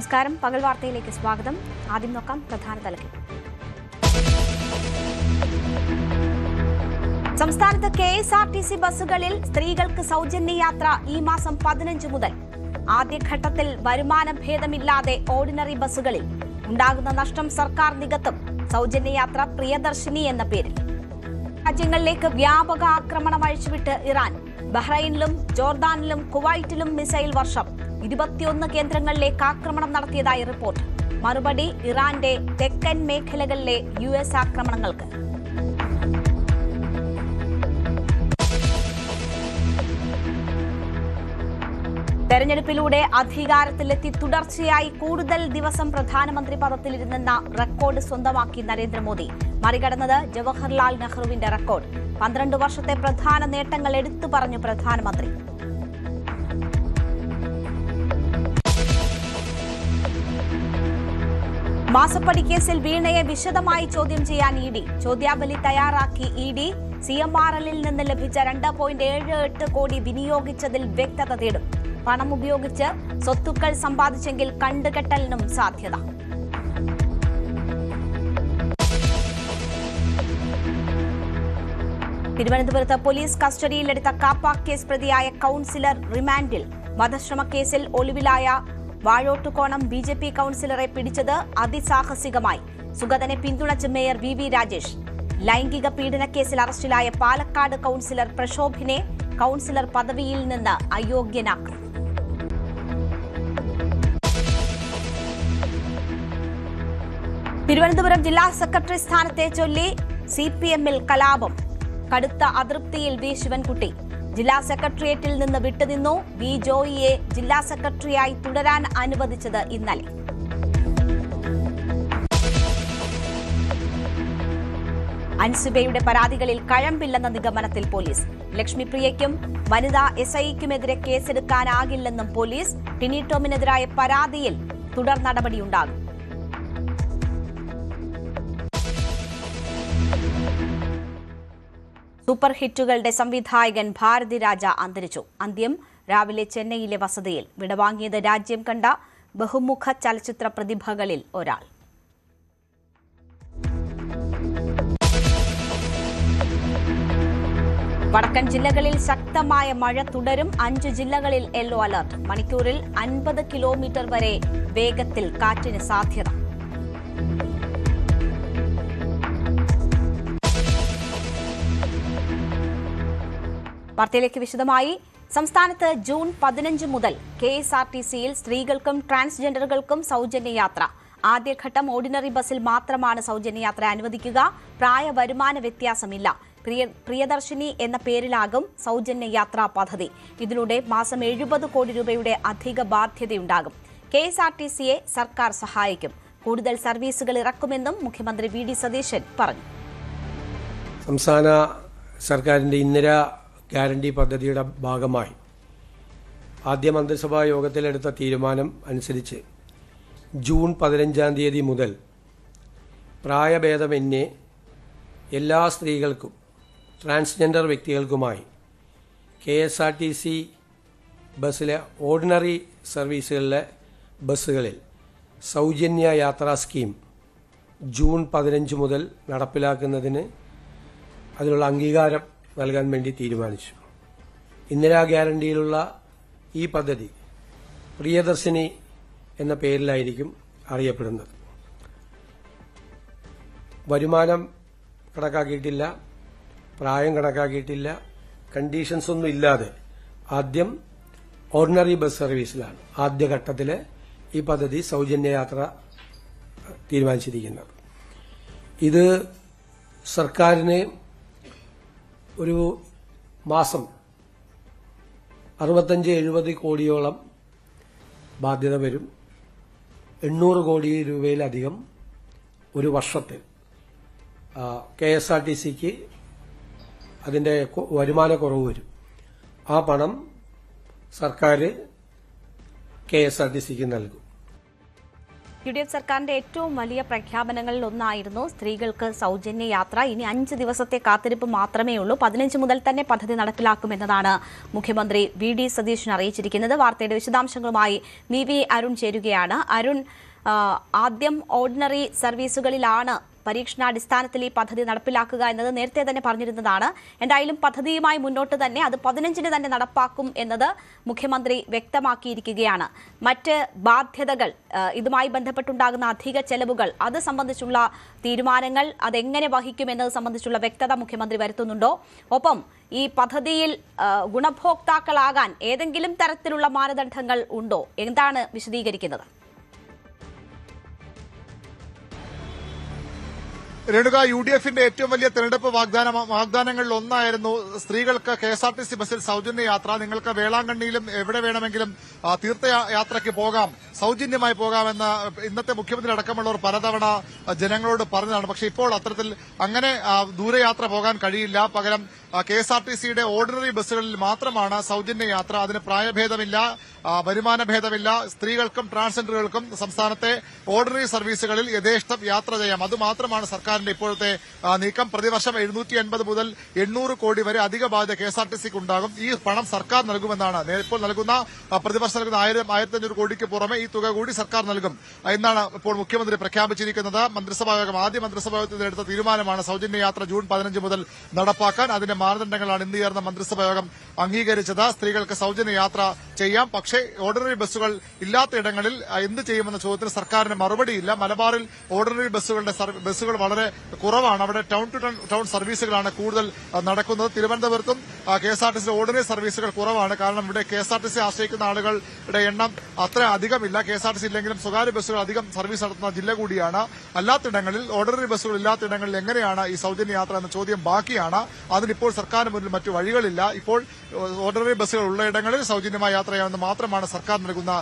നമസ്കാരം. പകൽ വാർത്തയിലേക്ക് സ്വാഗതം. ആദ്യം നോക്കാം പ്രധാന തലക്കെട്ട്. സംസ്ഥാനത്ത് KSRTC ബസ്സുകളിൽ സ്ത്രീകൾക്ക് സൗജന്യ യാത്ര ഈ മാസം 15 മുതൽ. ആദ്യഘട്ടത്തിൽ വരുമാന ഭേദമില്ലാതെ ഓർഡിനറി ബസ്സുകളിൽ ഉണ്ടാകുന്ന നഷ്ടം സർക്കാർ നികത്തും. സൗജന്യ യാത്ര പ്രിയദർശിനി എന്ന പേരിൽ. രാജ്യങ്ങളിലേക്ക് വ്യാപക ആക്രമണം അഴിച്ചുവിട്ട് ഇറാൻ. ബഹ്റൈനിലും ജോർദാനിലും കുവൈറ്റിലും മിസൈൽ വർഷം. 21 കേന്ദ്രങ്ങളിലേക്ക് ആക്രമണം നടത്തിയതായി റിപ്പോർട്ട്. മറുപടി ഇറാന്റെ തെക്കൻ മേഖലകളിലെ US ആക്രമണങ്ങൾക്ക്. തെരഞ്ഞെടുപ്പിലൂടെ അധികാരത്തിലെത്തി തുടർച്ചയായി കൂടുതൽ ദിവസം പ്രധാനമന്ത്രി പദത്തിലിരുന്നെന്ന റെക്കോർഡ് സ്വന്തമാക്കി നരേന്ദ്രമോദി. മറികടന്നത് ജവഹർലാൽ നെഹ്റുവിന്റെ റെക്കോർഡ്. 12 വർഷത്തെ പ്രധാന നേട്ടങ്ങൾ എടുത്തു പറഞ്ഞു പ്രധാനമന്ത്രി. മാസപ്പടി കേസിൽ വീണയെ വിശദമായി ചോദ്യം ചെയ്യാൻ ED. ചോദ്യാവലി തയ്യാറാക്കി ED. CMRLൽ നിന്ന് ലഭിച്ച 2.78 കോടി വിനിയോഗിച്ചതിൽ വ്യക്തത തേടും. പണം ഉപയോഗിച്ച് സ്വത്തുക്കൾ സമ്പാദിച്ചെങ്കിൽ കണ്ടുകെട്ടലിനും സാധ്യത. തിരുവനന്തപുരത്ത് പോലീസ് കസ്റ്റഡിയിലെടുത്ത കാപ്പ കേസ് പ്രതിയായ കൌൺസിലർ റിമാൻഡിൽ. വധശ്രമക്കേസിൽ ഒളിവിലായ വാഴോട്ടുകോണം BJP കൌൺസിലറെ പിടിച്ചത് അതിസാഹസികമായി. സുഗതനെ പിന്തുണച്ച് മേയർ VV രാജേഷ്. ലൈംഗിക പീഡനക്കേസിൽ അറസ്റ്റിലായ പാലക്കാട് കൌൺസിലർ പ്രക്ഷോഭിനെ കൌൺസിലർ പദവിയിൽ നിന്ന് അയോഗ്യനാക്കും. തിരുവനന്തപുരം ജില്ലാ സെക്രട്ടറി സ്ഥാനത്തെ ചൊല്ലി CPMൽ കലാപം. കടുത്ത അതൃപ്തിയിൽ V ശിവൻകുട്ടി. ജില്ലാ സെക്രട്ടേറിയറ്റിൽ നിന്ന് വിട്ടുനിന്നു. V ജോയിയെ ജില്ലാ സെക്രട്ടറിയായി തുടരാൻ അനുവദിച്ചത് ഇന്നലെ. അൻസുബയുടെ പരാതികളിൽ കഴമ്പില്ലെന്ന നിഗമനത്തിൽ പോലീസ്. ലക്ഷ്മിപ്രിയയ്ക്കും വനിതാ SIക്കുമെതിരെ കേസെടുക്കാനാകില്ലെന്നും പോലീസ്. ടിനി ടോമിനെതിരായ പരാതിയിൽ തുടർ നടപടിയുണ്ടാകും. സൂപ്പർ ഹിറ്റുകളുടെ സംവിധായകൻ ഭാരതിരാജ അന്തരിച്ചു. അന്ത്യം രാവിലെ ചെന്നൈയിലെ വസതിയിൽ. വിടവാങ്ങിയത് രാജ്യം കണ്ട ബഹുമുഖ ചലച്ചിത്ര പ്രതിഭകളിൽ ഒരാൾ. വടക്കൻ ജില്ലകളിൽ ശക്തമായ മഴ തുടരും. 5 ജില്ലകളിൽ യെല്ലോ അലർട്ട്. മണിക്കൂറിൽ 50 കിലോമീറ്റർ വരെ വേഗത്തിൽ കാറ്റിന് സാധ്യത. വാർത്തയിലേക്ക് വിശദമായി. സംസ്ഥാനത്ത് ജൂൺ 15 മുതൽ KSRTCയിൽ സ്ത്രീകൾക്കും ട്രാൻസ്ജെൻഡറുകൾക്കും സൗജന്യ യാത്ര. ആദ്യഘട്ടം ഓർഡിനറി ബസ്സിൽ മാത്രമാണ് സൗജന്യ യാത്ര അനുവദിക്കുക. പ്രായ വരുമാന വ്യത്യാസമില്ല. പ്രിയദർശിനി എന്ന പേരിലാകും സൗജന്യ യാത്രാ പദ്ധതി. ഇതിലൂടെ മാസം 70 കോടി രൂപയുടെ അധിക ബാധ്യതയുണ്ടാകും. KSRTCയെ സർക്കാർ സഹായിക്കും. കൂടുതൽ സർവീസുകൾ ഇറക്കുമെന്നും മുഖ്യമന്ത്രി VD സതീശൻ പറഞ്ഞു. സംസ്ഥാന സർക്കാരിന്റെ ഇന്ദിരാ ഗ്യാരണ്ടി പദ്ധതിയുടെ ഭാഗമായി ആദ്യ മന്ത്രിസഭാ യോഗത്തിലെടുത്ത തീരുമാനം അനുസരിച്ച് ജൂൺ 15 തീയതി മുതൽ പ്രായഭേദമന്യേ എല്ലാ സ്ത്രീകൾക്കും ട്രാൻസ്ജെൻഡർ വ്യക്തികൾക്കുമായി KSRTC ബസ്സിലെ ഓർഡിനറി സർവീസുകളിലെ ബസ്സുകളിൽ സൗജന്യ യാത്രാ സ്കീം ജൂൺ 15 മുതൽ നടപ്പിലാക്കുന്നതിന് അതിനുള്ള അംഗീകാരം നൽകാൻ വേണ്ടി തീരുമാനിച്ചു. ഇന്ദിരാ ഗ്യാരണ്ടിയിലുള്ള ഈ പദ്ധതി പ്രിയദർശിനി എന്ന പേരിലായിരിക്കും അറിയപ്പെടുന്നത്. വരുമാനം കണക്കാക്കിയിട്ടില്ല, പ്രായം കണക്കാക്കിയിട്ടില്ല, കണ്ടീഷൻസ് ഒന്നും ഇല്ലാതെ ആദ്യം ഓർഡിനറി ബസ് സർവീസിലാണ് ആദ്യഘട്ടത്തിലെ ഈ പദ്ധതി സൗജന്യ യാത്ര തീരുമാനിച്ചിരിക്കുന്നത്. ഇത് സർക്കാരിന് ഒരു മാസം 65-70 കോടിയോളം ബാധ്യത വരും. 800 കോടി രൂപയിലധികം ഒരു വർഷത്തിൽ KSRTCക്ക് അതിന്റെ വരുമാനക്കുറവ് വരും. ആ പണം സർക്കാർ KSRTCക്ക് നൽകും. UDF സർക്കാരിന്റെ ഏറ്റവും വലിയ പ്രഖ്യാപനങ്ങളിൽ ഒന്നായിരുന്നു സ്ത്രീകൾക്ക് സൗജന്യ യാത്ര. ഇനി 5 ദിവസത്തെ കാത്തിരിപ്പ് മാത്രമേ ഉള്ളൂ. 15 മുതൽ തന്നെ പദ്ധതി നടപ്പിലാക്കുമെന്നതാണ് മുഖ്യമന്ത്രി VD സതീശൻ അറിയിച്ചിരിക്കുന്നത്. വാർത്തയുടെ വിശദാംശങ്ങളുമായി VV അരുൺ ചേരുകയാണ്. അരുൺ, ആദ്യം ഓർഡിനറി സർവീസുകളിലാണ് പരീക്ഷണാടിസ്ഥാനത്തിൽ ഈ പദ്ധതി നടപ്പിലാക്കുക എന്നത് നേരത്തെ തന്നെ പറഞ്ഞിരുന്നതാണ്. എന്തായാലും പദ്ധതിയുമായി മുന്നോട്ട് തന്നെ അത് 15-ന് തന്നെ നടപ്പാക്കും എന്നത് മുഖ്യമന്ത്രി വ്യക്തമാക്കിയിരിക്കുകയാണ്. മറ്റ് ബാധ്യതകൾ, ഇതുമായി ബന്ധപ്പെട്ടുണ്ടാകുന്ന അധിക ചെലവുകൾ, അത് സംബന്ധിച്ചുള്ള തീരുമാനങ്ങൾ അതെങ്ങനെ വഹിക്കുമെന്നത് സംബന്ധിച്ചുള്ള വ്യക്തത മുഖ്യമന്ത്രി വരുത്തുന്നുണ്ടോ? ഒപ്പം ഈ പദ്ധതിയിൽ ഗുണഭോക്താക്കളാകാൻ ഏതെങ്കിലും തരത്തിലുള്ള മാനദണ്ഡങ്ങൾ ഉണ്ടോ? എന്താണ് വിശദീകരിക്കുന്നത്? രേണുക, UDFന്റെ ഏറ്റവും വലിയ തെരഞ്ഞെടുപ്പ് വാഗ്ദാനങ്ങളിൽ ഒന്നായിരുന്നു സ്ത്രീകൾക്ക് KSRTC ബസ്സിൽ സൗജന്യ യാത്ര. നിങ്ങൾക്ക് വേളാങ്കണ്ണിയിലും എവിടെ വേണമെങ്കിലും തീർത്ഥയാത്രയ്ക്ക് പോകാം, സൗജന്യമായി പോകാമെന്ന് ഇന്നത്തെ മുഖ്യമന്ത്രി അടക്കമുള്ളവർ പലതവണ ജനങ്ങളോട് പറഞ്ഞതാണ്. പക്ഷേ ഇപ്പോൾ അത്തരത്തിൽ അങ്ങനെ ദൂരയാത്ര പോകാൻ കഴിയില്ല. പകരം KSRTCയുടെ ഓർഡിനറി ബസ്സുകളിൽ മാത്രമാണ് സൗജന്യ യാത്ര. അതിന് പ്രായഭേദമില്ല, വരുമാന ഭേദമില്ല. സ്ത്രീകൾക്കും ട്രാൻസ്ജെൻഡറുകൾക്കും സംസ്ഥാനത്തെ ഓർഡിനറി സർവീസുകളിൽ യഥേഷ്ടം യാത്ര ചെയ്യാം. അതുമാത്രമാണ് സർക്കാരിന്റെ ഇപ്പോഴത്തെ നീക്കം. പ്രതിവർഷം 750 മുതൽ 800 കോടി വരെ അധിക ബാധ്യത KSRTCക്ക് ഉണ്ടാകും. ഈ പണം സർക്കാർ നൽകുമെന്നാണ് ഇപ്പോൾ നൽകുന്ന പ്രതിവർഷം നൽകുന്ന 1500 കോടിക്ക് പുറമെ ഈ തുക കൂടി സർക്കാർ നൽകും എന്നാണ് ഇപ്പോൾ മുഖ്യമന്ത്രി പ്രഖ്യാപിച്ചിരിക്കുന്നത്. ആദ്യ മന്ത്രിസഭാ യോഗത്തിൽ എടുത്ത തീരുമാനമാണ് സൗജന്യ യാത്ര ജൂൺ 15 മുതൽ നടപ്പാക്കാൻ. അതിന്റെ മാനദണ്ഡങ്ങളാണ് ഇന്ന് ചേർന്ന മന്ത്രിസഭാ യോഗം അംഗീകരിച്ചത്. സ്ത്രീകൾക്ക് സൗജന്യ യാത്ര ചെയ്യാം, പക്ഷേ ഓർഡിനറി ബസ്സുകൾ ഇല്ലാത്ത ഇടങ്ങളിൽ എന്ത് ചെയ്യുമെന്ന ചോദ്യത്തിന് സർക്കാരിന് മറുപടിയില്ല. മലബാറിൽ ഓർഡിനറി ബസ്സുകൾ വളരെ കുറവാണ്. അവിടെ ടൌൺ ടു ടൌൺ സർവീസുകളാണ് കൂടുതൽ നടക്കുന്നത്. തിരുവനന്തപുരത്തും KSRTC ഓർഡിനറി സർവീസുകൾ കുറവാണ്. കാരണം ഇവിടെ KSRTC ആശ്രയിക്കുന്ന ആളുകളുടെ എണ്ണം അത്ര അധികമില്ല. KSRTC ഇല്ലെങ്കിലും സ്വകാര്യ ബസ്സുകൾ അധികം സർവീസ് നടത്തുന്ന ജില്ല കൂടിയാണ്. അല്ലാത്തിടങ്ങളിൽ ഓർഡിനറി ബസ്സുകൾ ഇല്ലാത്തിടങ്ങളിൽ എങ്ങനെയാണ് ഈ സൗജന്യ യാത്ര എന്ന ചോദ്യം ബാക്കിയാണ്. അതിനിപ്പോൾ സർക്കാരിന് മുന്നിൽ മറ്റു വഴികളില്ല. ഇപ്പോൾ ഓർഡിനറി ബസ്സുകൾ ഉള്ളയിടങ്ങളിൽ സൗജന്യമായി യാത്ര ചെയ്യാമെന്ന് മാത്രമാണ് സർക്കാർ നൽകുന്ന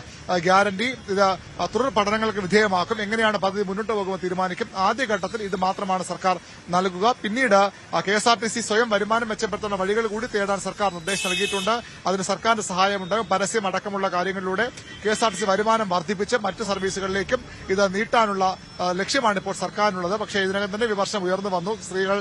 ഗ്യാരണ്ടി. ഇത് തുടർ പഠനങ്ങൾക്ക് വിധേയമാക്കും. എങ്ങനെയാണ് പദ്ധതി മുന്നോട്ട് പോകുമെന്ന് തീരുമാനിക്കും. ആദ്യഘട്ടത്തിൽ ഇത് മാത്രമാണ് സർക്കാർ നൽകുക. പിന്നീട് KSRTC സ്വയം വരുമാനം മെച്ചപ്പെടുത്തുന്ന വഴികൾ കൂടി തേടാൻ സർക്കാർ നിർദ്ദേശം നൽകിയിട്ടുണ്ട്. അതിന് സർക്കാരിന്റെ സഹായമുണ്ടാകും. പരസ്യം അടക്കമുള്ള കാര്യങ്ങളിലൂടെ KSRTC വരുമാനം വർദ്ധിപ്പിച്ച് മറ്റ് സർവീസുകളിലേക്കും ഇത് നീട്ടാനുള്ള ലക്ഷ്യമാണ് ഇപ്പോൾ സർക്കാരിനുള്ളത്. പക്ഷേ ഇതിനകം തന്നെ വിമർശനം ഉയർന്നു വന്നു. സ്ത്രീകൾ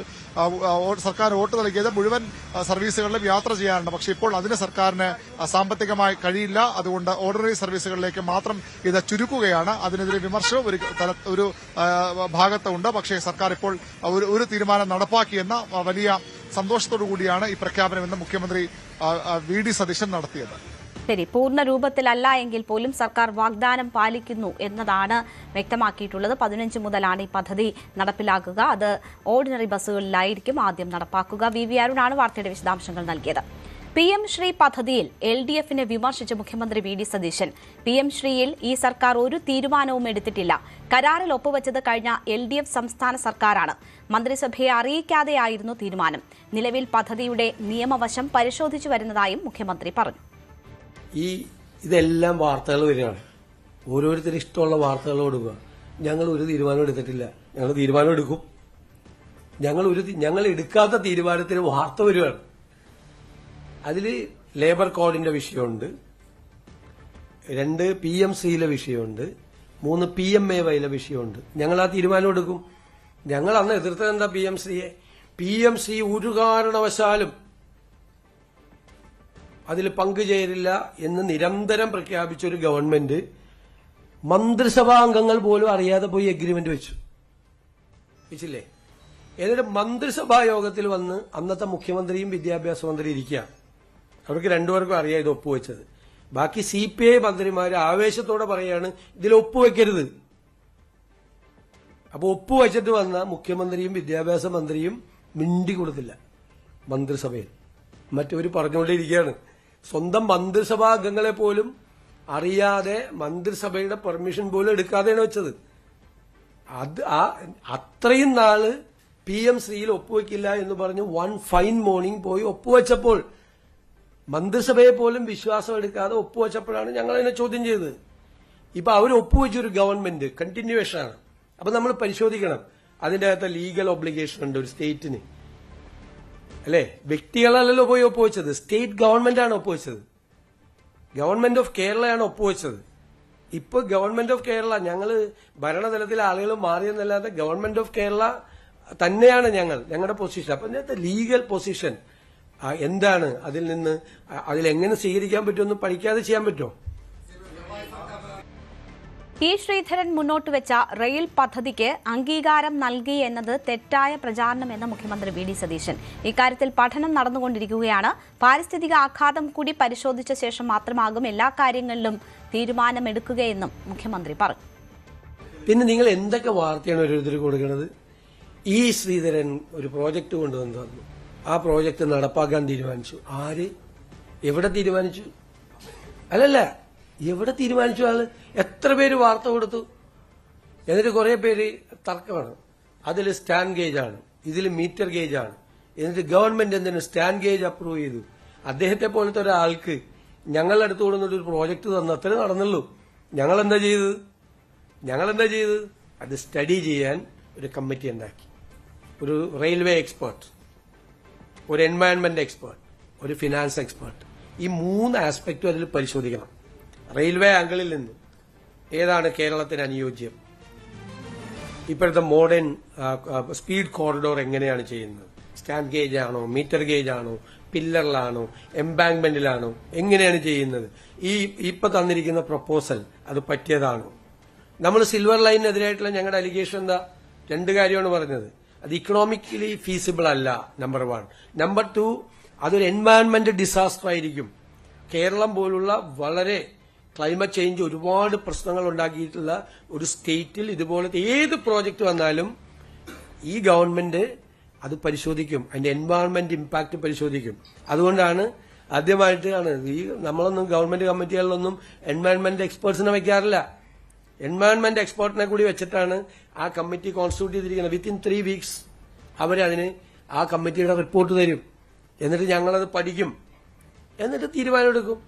സർക്കാർ വോട്ട് നൽകിയത് മുഴുവൻ സർവീസുകളിലും യാത്ര ചെയ്യാറുണ്ട്. പക്ഷേ ഇപ്പോൾ അതിന് സർക്കാരിന് സാമ്പത്തികമായി കഴിയില്ല. അതുകൊണ്ട് ഓർഡിനറി സർവീസുകളിലേക്ക് മാത്രം ഇത് ചുരുക്കുകയാണ്. അതിനെതിരെ വിമർശനവും ഒരു ഭാഗത്തുണ്ട്. പക്ഷേ സർക്കാർ ഇപ്പോൾ ഒരു തീരുമാനം നടപ്പാക്കിയെന്ന വലിയ സന്തോഷത്തോടു കൂടിയാണ് ഈ പ്രഖ്യാപനമെന്ന് മുഖ്യമന്ത്രി VD സതീശൻ നടത്തിയത്. ശരി, പൂർണ്ണ രൂപത്തിലല്ല എങ്കിൽ പോലും സർക്കാർ വാഗ്ദാനം പാലിക്കുന്നു എന്നതാണ് വ്യക്തമാക്കിയിട്ടുള്ളത്. 15 മുതലാണ് ഈ പദ്ധതി നടപ്പിലാക്കുക. അത് ഓർഡിനറി ബസ്സുകളിലായിരിക്കും ആദ്യം നടപ്പാക്കുക. VV അരുണാണ് വാർത്തയുടെ വിശദാംശങ്ങൾ നൽകിയത്. PM ശ്രീ പദ്ധതിയിൽ LDFനെ വിമർശിച്ച മുഖ്യമന്ത്രി VD സതീശൻ. PM ശ്രീയിൽ ഈ സർക്കാർ ഒരു തീരുമാനവും എടുത്തിട്ടില്ല. കരാറിൽ ഒപ്പുവെച്ചത് കഴിഞ്ഞ LDF സംസ്ഥാന സർക്കാരാണ്. മന്ത്രിസഭയെ അറിയിക്കാതെയായിരുന്നു തീരുമാനം. നിലവിൽ പദ്ധതിയുടെ നിയമവശം പരിശോധിച്ചു വരുന്നതായും മുഖ്യമന്ത്രി പറഞ്ഞു. ഇതെല്ലാം വാർത്തകൾ വരികയാണ്. ഓരോരുത്തരും ഇഷ്ടമുള്ള വാർത്തകൾ കൊടുക്കുക. ഞങ്ങൾ ഒരു തീരുമാനം എടുത്തിട്ടില്ല. ഞങ്ങൾ തീരുമാനം എടുക്കും. ഞങ്ങൾ എടുക്കാത്ത തീരുമാനത്തിന് വാർത്ത വരികയാണ്. അതിൽ ലേബർ കോഡിന്റെ വിഷയമുണ്ട്, 2 PMCയിലെ വിഷയമുണ്ട്, 3 PMAYയിലെ വിഷയമുണ്ട്. ഞങ്ങൾ ആ തീരുമാനം എടുക്കും. ഞങ്ങൾ അന്ന് എതിർത്തത് എന്താ? PMC ഒരു കാരണവശാലും അതിൽ പങ്കുചേരില്ല എന്ന് നിരന്തരം പ്രഖ്യാപിച്ച ഒരു ഗവൺമെന്റ് മന്ത്രിസഭാ അംഗങ്ങൾ പോലും അറിയാതെ പോയി എഗ്രിമെന്റ് വെച്ചില്ലേ? ഏതൊരു മന്ത്രിസഭാ യോഗത്തിൽ വന്ന് അന്നത്തെ മുഖ്യമന്ത്രിയും വിദ്യാഭ്യാസ മന്ത്രി ഇരിക്കുക. അവർക്ക് രണ്ടുപേർക്കും അറിയാം ഇത് ഒപ്പുവെച്ചത്. ബാക്കി CPI മന്ത്രിമാര് ആവേശത്തോടെ പറയാണ് ഇതിൽ ഒപ്പുവെക്കരുത്. അപ്പൊ ഒപ്പുവെച്ചിട്ട് വന്ന മുഖ്യമന്ത്രിയും വിദ്യാഭ്യാസ മന്ത്രിയും മിണ്ടി കൊടുത്തില്ല മന്ത്രിസഭയിൽ. മറ്റവര് പറഞ്ഞുകൊണ്ടിരിക്കുകയാണ്. സ്വന്തം മന്ത്രിസഭാ അംഗങ്ങളെ പോലും അറിയാതെ മന്ത്രിസഭയുടെ പെർമിഷൻ പോലും എടുക്കാതെയാണ് വെച്ചത്. അത്രയും നാള് PMCയിൽ ഒപ്പുവെക്കില്ല എന്ന് പറഞ്ഞ് വൺ ഫൈൻ മോർണിംഗ് പോയി ഒപ്പുവെച്ചപ്പോൾ മന്ത്രിസഭയെ പോലും വിശ്വാസം എടുക്കാതെ ഒപ്പുവെച്ചപ്പോഴാണ് ഞങ്ങൾ അതിനെ ചോദ്യം ചെയ്തത്. ഇപ്പൊ അവർ ഒപ്പുവെച്ചൊരു ഗവൺമെന്റ് കണ്ടിന്യൂവേഷൻ ആണ്. അപ്പൊ നമ്മൾ പരിശോധിക്കണം. അതിന്റെ അകത്ത് ലീഗൽ ഒബ്ലിഗേഷൻ ഉണ്ട് ഒരു സ്റ്റേറ്റിന്, അല്ലെ? വ്യക്തികളല്ലല്ലോ പോയി ഒപ്പുവെച്ചത്, സ്റ്റേറ്റ് ഗവൺമെന്റാണ് ഒപ്പുവെച്ചത്. ഗവൺമെന്റ് ഓഫ് കേരളയാണ് ഒപ്പുവെച്ചത്. ഇപ്പോൾ ഗവൺമെന്റ് ഓഫ് കേരള, ഞങ്ങൾ ഭരണതലത്തിലെ ആളുകൾ മാറിയെന്നല്ലാതെ ഗവൺമെന്റ് ഓഫ് കേരള തന്നെയാണ് ഞങ്ങളുടെ പൊസിഷൻ. അപ്പൊ ഇതിനകത്ത് ലീഗൽ പൊസിഷൻ എന്താണ്, അതിലെങ്ങനെ സ്വീകരിക്കാൻ പറ്റുമെന്ന് പഠിക്കാതെ ചെയ്യാൻ പറ്റുമോ? ഇ ശ്രീധരൻ മുന്നോട്ട് വെച്ച റെയിൽ പദ്ധതിക്ക് അംഗീകാരം നൽകി എന്നത് തെറ്റായ പ്രചാരണമെന്ന് മുഖ്യമന്ത്രി വി ഡി സതീശൻ. ഇക്കാര്യത്തിൽ പഠനം നടന്നുകൊണ്ടിരിക്കുകയാണ്. പാരിസ്ഥിതിക ആഘാതം കൂടി പരിശോധിച്ച ശേഷം മാത്രമാകും എല്ലാ കാര്യങ്ങളിലും തീരുമാനമെടുക്കുകയെന്നും മുഖ്യമന്ത്രി പറഞ്ഞു. പിന്നെ നിങ്ങൾ എന്തൊക്കെ വാർത്തയാണ് ഓരോരുത്തർ കൊടുക്കുന്നത്? ഇ ശ്രീധരൻ ഒരു പ്രോജക്റ്റ് കൊണ്ടുവന്നു തന്നു, ആ പ്രോജക്റ്റ് നടപ്പാക്കാൻ തീരുമാനിച്ചു. ആര്, എവിടെ തീരുമാനിച്ചു? അല്ലല്ല, എവിടെ തീരുമാനിച്ചു? ആള് എത്ര പേര് വാർത്ത കൊടുത്തു? എന്നിട്ട് കുറെ പേര് തർക്കമാണ്. അതിൽ സ്റ്റാൻഡ് ഗേജ് ആണ്, ഇതിൽ മീറ്റർ ഗേജ് ആണ്. എന്നിട്ട് ഗവൺമെന്റ് എന്തിനു സ്റ്റാൻഡ് ഗേജ് അപ്രൂവ് ചെയ്തു? അദ്ദേഹത്തെ പോലത്തെ ഒരാൾക്ക് ഞങ്ങളുടെ അടുത്ത് കൊടുത്തിട്ട് ഒരു പ്രോജക്റ്റ് തന്നു, അത്രേ നടന്നുള്ളൂ. ഞങ്ങളെന്താ ചെയ്തത്? അത് സ്റ്റഡി ചെയ്യാൻ ഒരു കമ്മിറ്റി ഉണ്ടാക്കി. ഒരു റെയിൽവേ എക്സ്പേർട്ട്, ഒരു എൻവയൺമെന്റ് എക്സ്പേർട്ട്, ഒരു ഫിനാൻസ് എക്സ്പേർട്ട്, ഈ 3 ആസ്പെക്റ്റും അതിൽ പരിശോധിക്കണം. റെയിൽവേ ആംഗിളിൽ നിന്ന് ഏതാണ് കേരളത്തിന് അനുയോജ്യം, ഇപ്പോഴത്തെ മോഡേൺ സ്പീഡ് കോറിഡോർ എങ്ങനെയാണ് ചെയ്യുന്നത്, സ്റ്റാൻഡ് ഗേജ് ആണോ, മീറ്റർ ഗേജ് ആണോ, പില്ലറിലാണോ, എംബാങ്ക്മെന്റിലാണോ, എങ്ങനെയാണ് ചെയ്യുന്നത്, ഇപ്പൊ തന്നിരിക്കുന്ന പ്രപ്പോസൽ അത് പറ്റിയതാണോ? നമ്മൾ സിൽവർ ലൈനിനെതിരായിട്ടുള്ള ഞങ്ങളുടെ അലിഗേഷൻ എന്താ? 2 കാര്യമാണ് പറഞ്ഞത്. അത് ഇക്കണോമിക്കലി ഫീസിബിൾ അല്ല, നമ്പർ 1. നമ്പർ 2, അതൊരു എൻവയൺമെന്റ് ഡിസാസ്റ്റർ ആയിരിക്കും. കേരളം പോലുള്ള വളരെ ക്ലൈമറ്റ് ചേഞ്ച് ഒരുപാട് പ്രശ്നങ്ങൾ ഉണ്ടാക്കിയിട്ടുള്ള ഒരു സ്റ്റേറ്റിൽ ഇതുപോലത്തെ ഏത് പ്രോജക്റ്റ് വന്നാലും ഈ ഗവൺമെന്റ് അത് പരിശോധിക്കും, അതിന്റെ എൻവയൺമെന്റ് ഇമ്പാക്ട് പരിശോധിക്കും. അതുകൊണ്ടാണ് ആദ്യമായിട്ടാണ് നമ്മളൊന്നും ഗവൺമെന്റ് കമ്മിറ്റികളിലൊന്നും എൻവയൺമെന്റ് എക്സ്പേർട്സിനെ വെക്കാറില്ല. എൻവയൺമെന്റ് എക്സ്പേർട്ടിനെ കൂടി വെച്ചിട്ടാണ് ആ കമ്മിറ്റി കോൺസ്റ്റിറ്റ്യൂട്ട് ചെയ്തിരിക്കുന്നത്. വിത്തിൻ 3 വീക്സ് അവരതിന് ആ കമ്മിറ്റിയുടെ റിപ്പോർട്ട് തരും. എന്നിട്ട് ഞങ്ങളത് പഠിക്കും, എന്നിട്ട് തീരുമാനമെടുക്കും.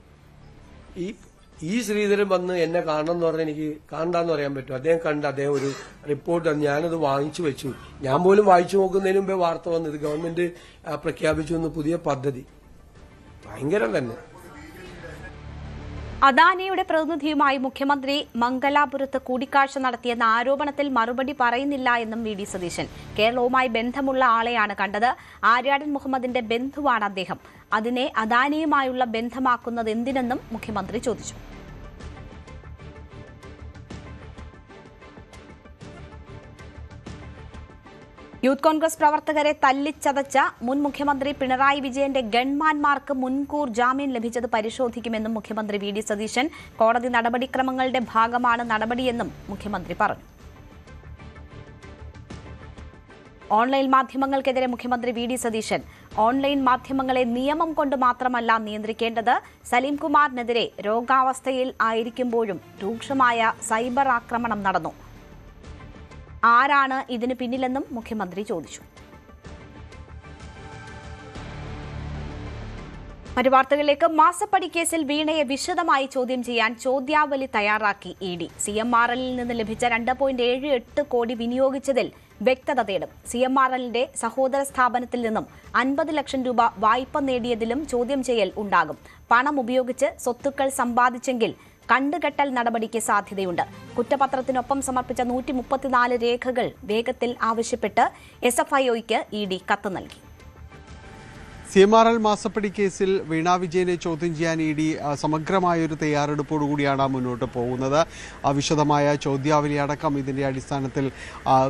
ഈ ശ്രീധരൻ വന്ന് എന്നെ കാണണം എന്ന് പറഞ്ഞാൽ എനിക്ക് കാണണ്ടെന്ന് പറയാൻ പറ്റും. അദ്ദേഹം ഒരു റിപ്പോർട്ട്, ഞാനത് വാങ്ങിച്ചു വെച്ചു. ഞാൻ പോലും വായിച്ചു നോക്കുന്നതിന് മുമ്പേ വാർത്ത വന്നു, ഇത് ഗവൺമെന്റ് പ്രഖ്യാപിച്ചു എന്ന് പുതിയ പദ്ധതി. ഭയങ്കരം തന്നെ. അദാനിയുടെ പ്രതിനിധിയുമായി മുഖ്യമന്ത്രി മംഗലാപുരത്ത് കൂടിക്കാഴ്ച നടത്തിയെന്ന ആരോപണത്തിൽ മറുപടി പറയുന്നില്ല എന്നും വി ഡി സതീശൻ. കേരളവുമായി ബന്ധമുള്ള ആളെയാണ് കണ്ടത്. ആര്യാടൻ മുഹമ്മദിന്റെ ബന്ധുവാണ് അദ്ദേഹം. അതിനെ അദാനിയുമായുള്ള ബന്ധമാക്കുന്നത് എന്തിനെന്നും മുഖ്യമന്ത്രി ചോദിച്ചു. യൂത്ത് കോൺഗ്രസ് പ്രവർത്തകരെ തല്ലിച്ചതച്ച മുൻ മുഖ്യമന്ത്രി പിണറായി വിജയന്റെ ഗൺമാൻമാർക്ക് മുൻകൂർ ജാമ്യം ലഭിച്ചത് പരിശോധിക്കുമെന്നും മുഖ്യമന്ത്രി വി ഡി സതീശൻ. കോടതി നടപടിക്രമങ്ങളുടെ ഭാഗമാണ് നടപടിയെന്നും മുഖ്യമന്ത്രി പറഞ്ഞു. ഓൺലൈൻ മാധ്യമങ്ങൾക്കെതിരെ മുഖ്യമന്ത്രി വി ഡി സതീശൻ. ഓൺലൈൻ മാധ്യമങ്ങളെ നിയമം കൊണ്ട് മാത്രമല്ല നിയന്ത്രിക്കേണ്ടത്. സലീംകുമാറിനെതിരെ രോഗാവസ്ഥയിൽ ആയിരിക്കുമ്പോഴും രൂക്ഷമായ സൈബർ ആക്രമണം നടന്നു. ആരാണ് ഇതിന് പിന്നിലെന്നും മുഖ്യമന്ത്രി ചോദിച്ചു. മറ്റു വാർത്തകളിലേക്ക്. മാസപ്പടി കേസിൽ വീണയെ വിശദമായി ചോദ്യം ചെയ്യാൻ ചോദ്യാവലി തയ്യാറാക്കി ഇ.ഡി. CMRL നിന്ന് ലഭിച്ച 2.78 കോടി വിനിയോഗിച്ചതിൽ വ്യക്തത തേടും. CMRLന്റെ സഹോദര സ്ഥാപനത്തിൽ നിന്നും 50 ലക്ഷം രൂപ വായ്പ നേടിയതിലും ചോദ്യം ചെയ്യൽ ഉണ്ടാകും. പണം ഉപയോഗിച്ച് സ്വത്തുക്കൾ സമ്പാദിച്ചെങ്കിൽ കണ്ടുകെട്ടൽ നടപടിക്ക് സാധ്യതയുണ്ട്. കുറ്റപത്രത്തിനൊപ്പം സമർപ്പിച്ച 134 രേഖകൾ വേഗത്തിൽ ആവശ്യപ്പെട്ട് SFIOയ്ക്ക് ഇ.ഡി. കത്ത് നൽകി. CMRL മാസപ്പടി കേസിൽ വീണ വിജയനെ ചോദ്യം ചെയ്യാൻ ഇ.ഡി. സമഗ്രമായൊരു തയ്യാറെടുപ്പോടുകൂടിയാണ് മുന്നോട്ട് പോകുന്നത്. വിശദമായ ചോദ്യാവലി അടക്കം ഇതിൻ്റെ അടിസ്ഥാനത്തിൽ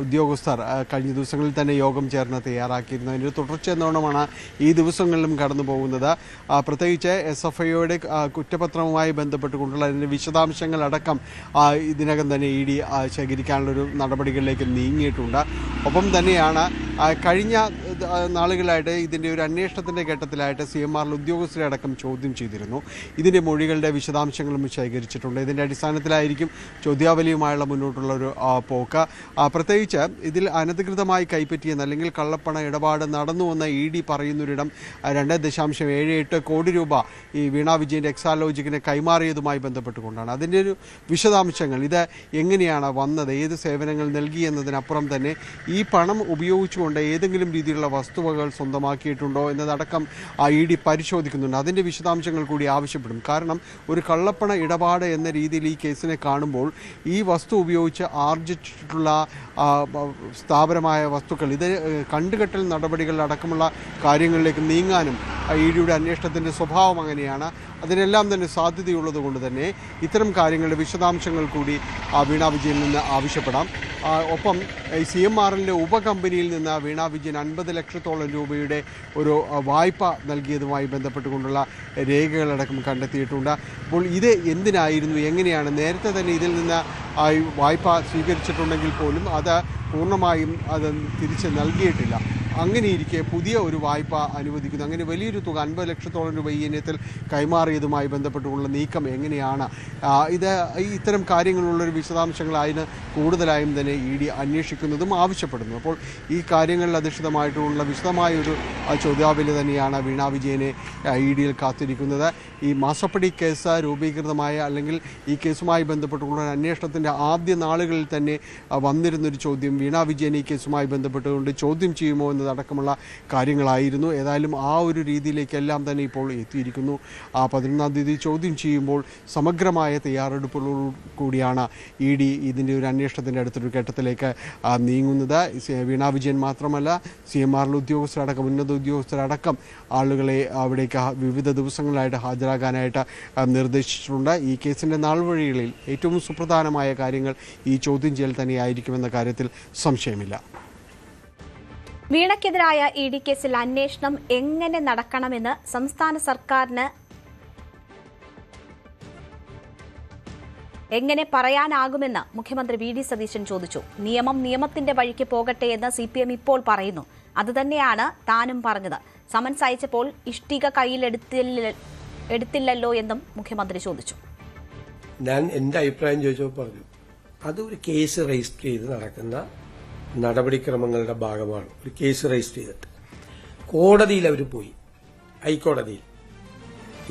ഉദ്യോഗസ്ഥർ കഴിഞ്ഞ ദിവസങ്ങളിൽ തന്നെ യോഗം ചേർന്ന് തയ്യാറാക്കിയിരുന്നു. അതിൻ്റെ തുടർച്ച എന്നോണമാണ് ഈ ദിവസങ്ങളിലും കടന്നു പോകുന്നത്. പ്രത്യേകിച്ച് SFIOയുടെ കുറ്റപത്രവുമായി ബന്ധപ്പെട്ടുകൊണ്ടുള്ള അതിൻ്റെ വിശദാംശങ്ങളടക്കം ഇതിനകം തന്നെ ഇ.ഡി. ശേഖരിക്കാനുള്ളൊരു നടപടികളിലേക്ക് നീങ്ങിയിട്ടുണ്ട്. ഒപ്പം തന്നെയാണ് കഴിഞ്ഞ നാളുകളായിട്ട് ഇതിൻ്റെ ഒരു അന്വേഷണത്തിൻ്റെ ഘട്ടത്തിലായിട്ട് CMRL ഉദ്യോഗസ്ഥരെ അടക്കം ചോദ്യം ചെയ്തിരുന്നു. ഇതിൻ്റെ മൊഴികളുടെ വിശദാംശങ്ങളും ശേഖരിച്ചിട്ടുണ്ട്. ഇതിൻ്റെ അടിസ്ഥാനത്തിലായിരിക്കും ചോദ്യാവലിയുമായുള്ള മുന്നോട്ടുള്ളൊരു പോക്ക്. പ്രത്യേകിച്ച് ഇതിൽ അനധികൃതമായി കൈപ്പറ്റിയെന്ന് അല്ലെങ്കിൽ കള്ളപ്പണ ഇടപാട് നടന്നുവെന്ന ഇ.ഡി. പറയുന്നൊരിടം 2.78 കോടി രൂപ ഈ വീണ വിജയൻ്റെ എക്സാലോജിക്കിനെ കൈമാറിയതുമായി ബന്ധപ്പെട്ടുകൊണ്ടാണ്. അതിൻ്റെ ഒരു വിശദാംശങ്ങൾ, ഇത് എങ്ങനെയാണ് വന്നത്, ഏത് സേവനങ്ങൾ നൽകി എന്നതിനപ്പുറം തന്നെ ഈ പണം ഉപയോഗിച്ചുകൊണ്ട് ഏതെങ്കിലും രീതിയിലുള്ള വസ്തുവകൾ സ്വന്തമാക്കിയിട്ടുണ്ടോ എന്നതടക്കം ED പരിശോധിക്കുന്നുണ്ട്. അതിൻ്റെ വിശദാംശങ്ങൾ കൂടി ആവശ്യപ്പെടും. കാരണം ഒരു കള്ളപ്പണ ഇടപാട് എന്ന രീതിയിൽ ഈ കേസിനെ കാണുമ്പോൾ ഈ വസ്തു ഉപയോഗിച്ച് ആർജിച്ചിട്ടുള്ള സ്ഥാപനമായ വസ്തുക്കൾ ഇത് കണ്ടുകെട്ടൽ നടപടികൾ അടക്കമുള്ള കാര്യങ്ങളിലേക്ക് നീങ്ങാനും EDയുടെ അന്വേഷണത്തിൻ്റെ സ്വഭാവം അങ്ങനെയാണ്. അതിനെല്ലാം തന്നെ സാധ്യതയുള്ളത് കൊണ്ട് തന്നെ ഇത്തരം കാര്യങ്ങളുടെ വിശദാംശങ്ങൾ കൂടി വീണ വിജയനിൽ നിന്ന് ആവശ്യപ്പെടാം. ഒപ്പം CMRLന്റെ ഉപകമ്പനിയിൽ നിന്ന് വീണ വിജയൻ 50 ലക്ഷത്തോളം രൂപയുടെ ഒരു വായ്പ നൽകിയതുമായി ബന്ധപ്പെട്ടുകൊണ്ടുള്ള രേഖകളടക്കം കണ്ടെത്തിയിട്ടുണ്ട്. അപ്പോൾ ഇത് എന്തിനായിരുന്നു, എങ്ങനെയാണ്? നേരത്തെ തന്നെ ഇതിൽ നിന്ന് വായ്പ സ്വീകരിച്ചിട്ടുണ്ടെങ്കിൽ പോലും അത് പൂർണ്ണമായും അത് തിരിച്ച് നൽകിയിട്ടില്ല. അങ്ങനെയിരിക്കെ പുതിയ ഒരു വായ്പ അനുവദിക്കുന്നു. അങ്ങനെ വലിയൊരു തുക 50 ലക്ഷത്തോളം രൂപ ഈ ഇനത്തിൽ കൈമാറിയതുമായി ബന്ധപ്പെട്ടുള്ള നീക്കം എങ്ങനെയാണ്? ഇത്തരം കാര്യങ്ങളുള്ളൊരു വിശദാംശങ്ങളായിരുന്നു കൂടുതലായും തന്നെ ED അന്വേഷിക്കുന്നതും ആവശ്യപ്പെടുന്നു. അപ്പോൾ ഈ കാര്യങ്ങളിൽ അധിഷ്ഠിതമായിട്ടുള്ള വിശദമായൊരു ചോദ്യാവലി തന്നെയാണ് വീണ വിജയനെ EDയിൽ കാത്തിരിക്കുന്നത്. ഈ മാസപ്പടി കേസ് രൂപീകൃതമായ അല്ലെങ്കിൽ ഈ കേസുമായി ബന്ധപ്പെട്ടുള്ള അന്വേഷണത്തിൻ്റെ ആദ്യ നാളുകളിൽ തന്നെ വന്നിരുന്നൊരു ചോദ്യം വീണ വിജയൻ ഈ കേസുമായി ബന്ധപ്പെട്ടുകൊണ്ട് ചോദ്യം ചെയ്യുമോ എന്നതടക്കമുള്ള കാര്യങ്ങളായിരുന്നു. ഏതായാലും ആ ഒരു രീതിയിലേക്കെല്ലാം തന്നെ ഇപ്പോൾ എത്തിയിരിക്കുന്നു. 11-ാം തീയതി ചോദ്യം ചെയ്യുമ്പോൾ സമഗ്രമായ തയ്യാറെടുപ്പുകളോടു കൂടിയാണ് ED ഇതിൻ്റെ ഒരു അന്വേഷണത്തിൻ്റെ അടുത്തൊരു ഘട്ടത്തിലേക്ക് നീങ്ങുന്നത്. വീണ വിജയൻ മാത്രമല്ല, CMRL ഉദ്യോഗസ്ഥരടക്കം ഉന്നത ഉദ്യോഗസ്ഥരടക്കം ആളുകളെ അവിടേക്ക് വിവിധ ദിവസങ്ങളിലായിട്ട് ഹാജരാകാനായിട്ട് നിർദ്ദേശിച്ചിട്ടുണ്ട്. ഈ കേസിൻ്റെ നാൾവഴികളിൽ ഏറ്റവും സുപ്രധാനമായ കാര്യങ്ങൾ ഈ ചോദ്യം ചെയ്യൽ തന്നെയായിരിക്കുമെന്ന കാര്യത്തിൽ സംശയമില്ല. വീണയ്ക്കെതിരായ ED കേസിൽ അന്വേഷണം എങ്ങനെ നടക്കണമെന്ന് സംസ്ഥാന സർക്കാരിന് എങ്ങനെ പറയാനാകുമെന്ന് മുഖ്യമന്ത്രി VD സതീശൻ ചോദിച്ചു. നിയമം നിയമത്തിന്റെ വഴിക്ക് പോകട്ടെ എന്ന് CPM ഇപ്പോൾ പറയുന്നു. അതുതന്നെയാണ് താനും പറഞ്ഞത്. സമൻസ് അയച്ചപ്പോൾ ഇഷ്ടിക കയ്യിലെടുത്തില്ലല്ലോ എന്നും മുഖ്യമന്ത്രി ചോദിച്ചു. ഞാൻ എൻ്റെ അഭിപ്രായം ചോദിച്ചപ്പോൾ പറഞ്ഞു, അതൊരു കേസ് രജിസ്റ്റർ ചെയ്ത് നടക്കുന്ന നടപടിക്രമങ്ങളുടെ ഭാഗമാണ്. ഒരു കേസ് രജിസ്റ്റർ ചെയ്തിട്ട് കോടതിയിൽ അവർ പോയി, ഹൈക്കോടതിയിൽ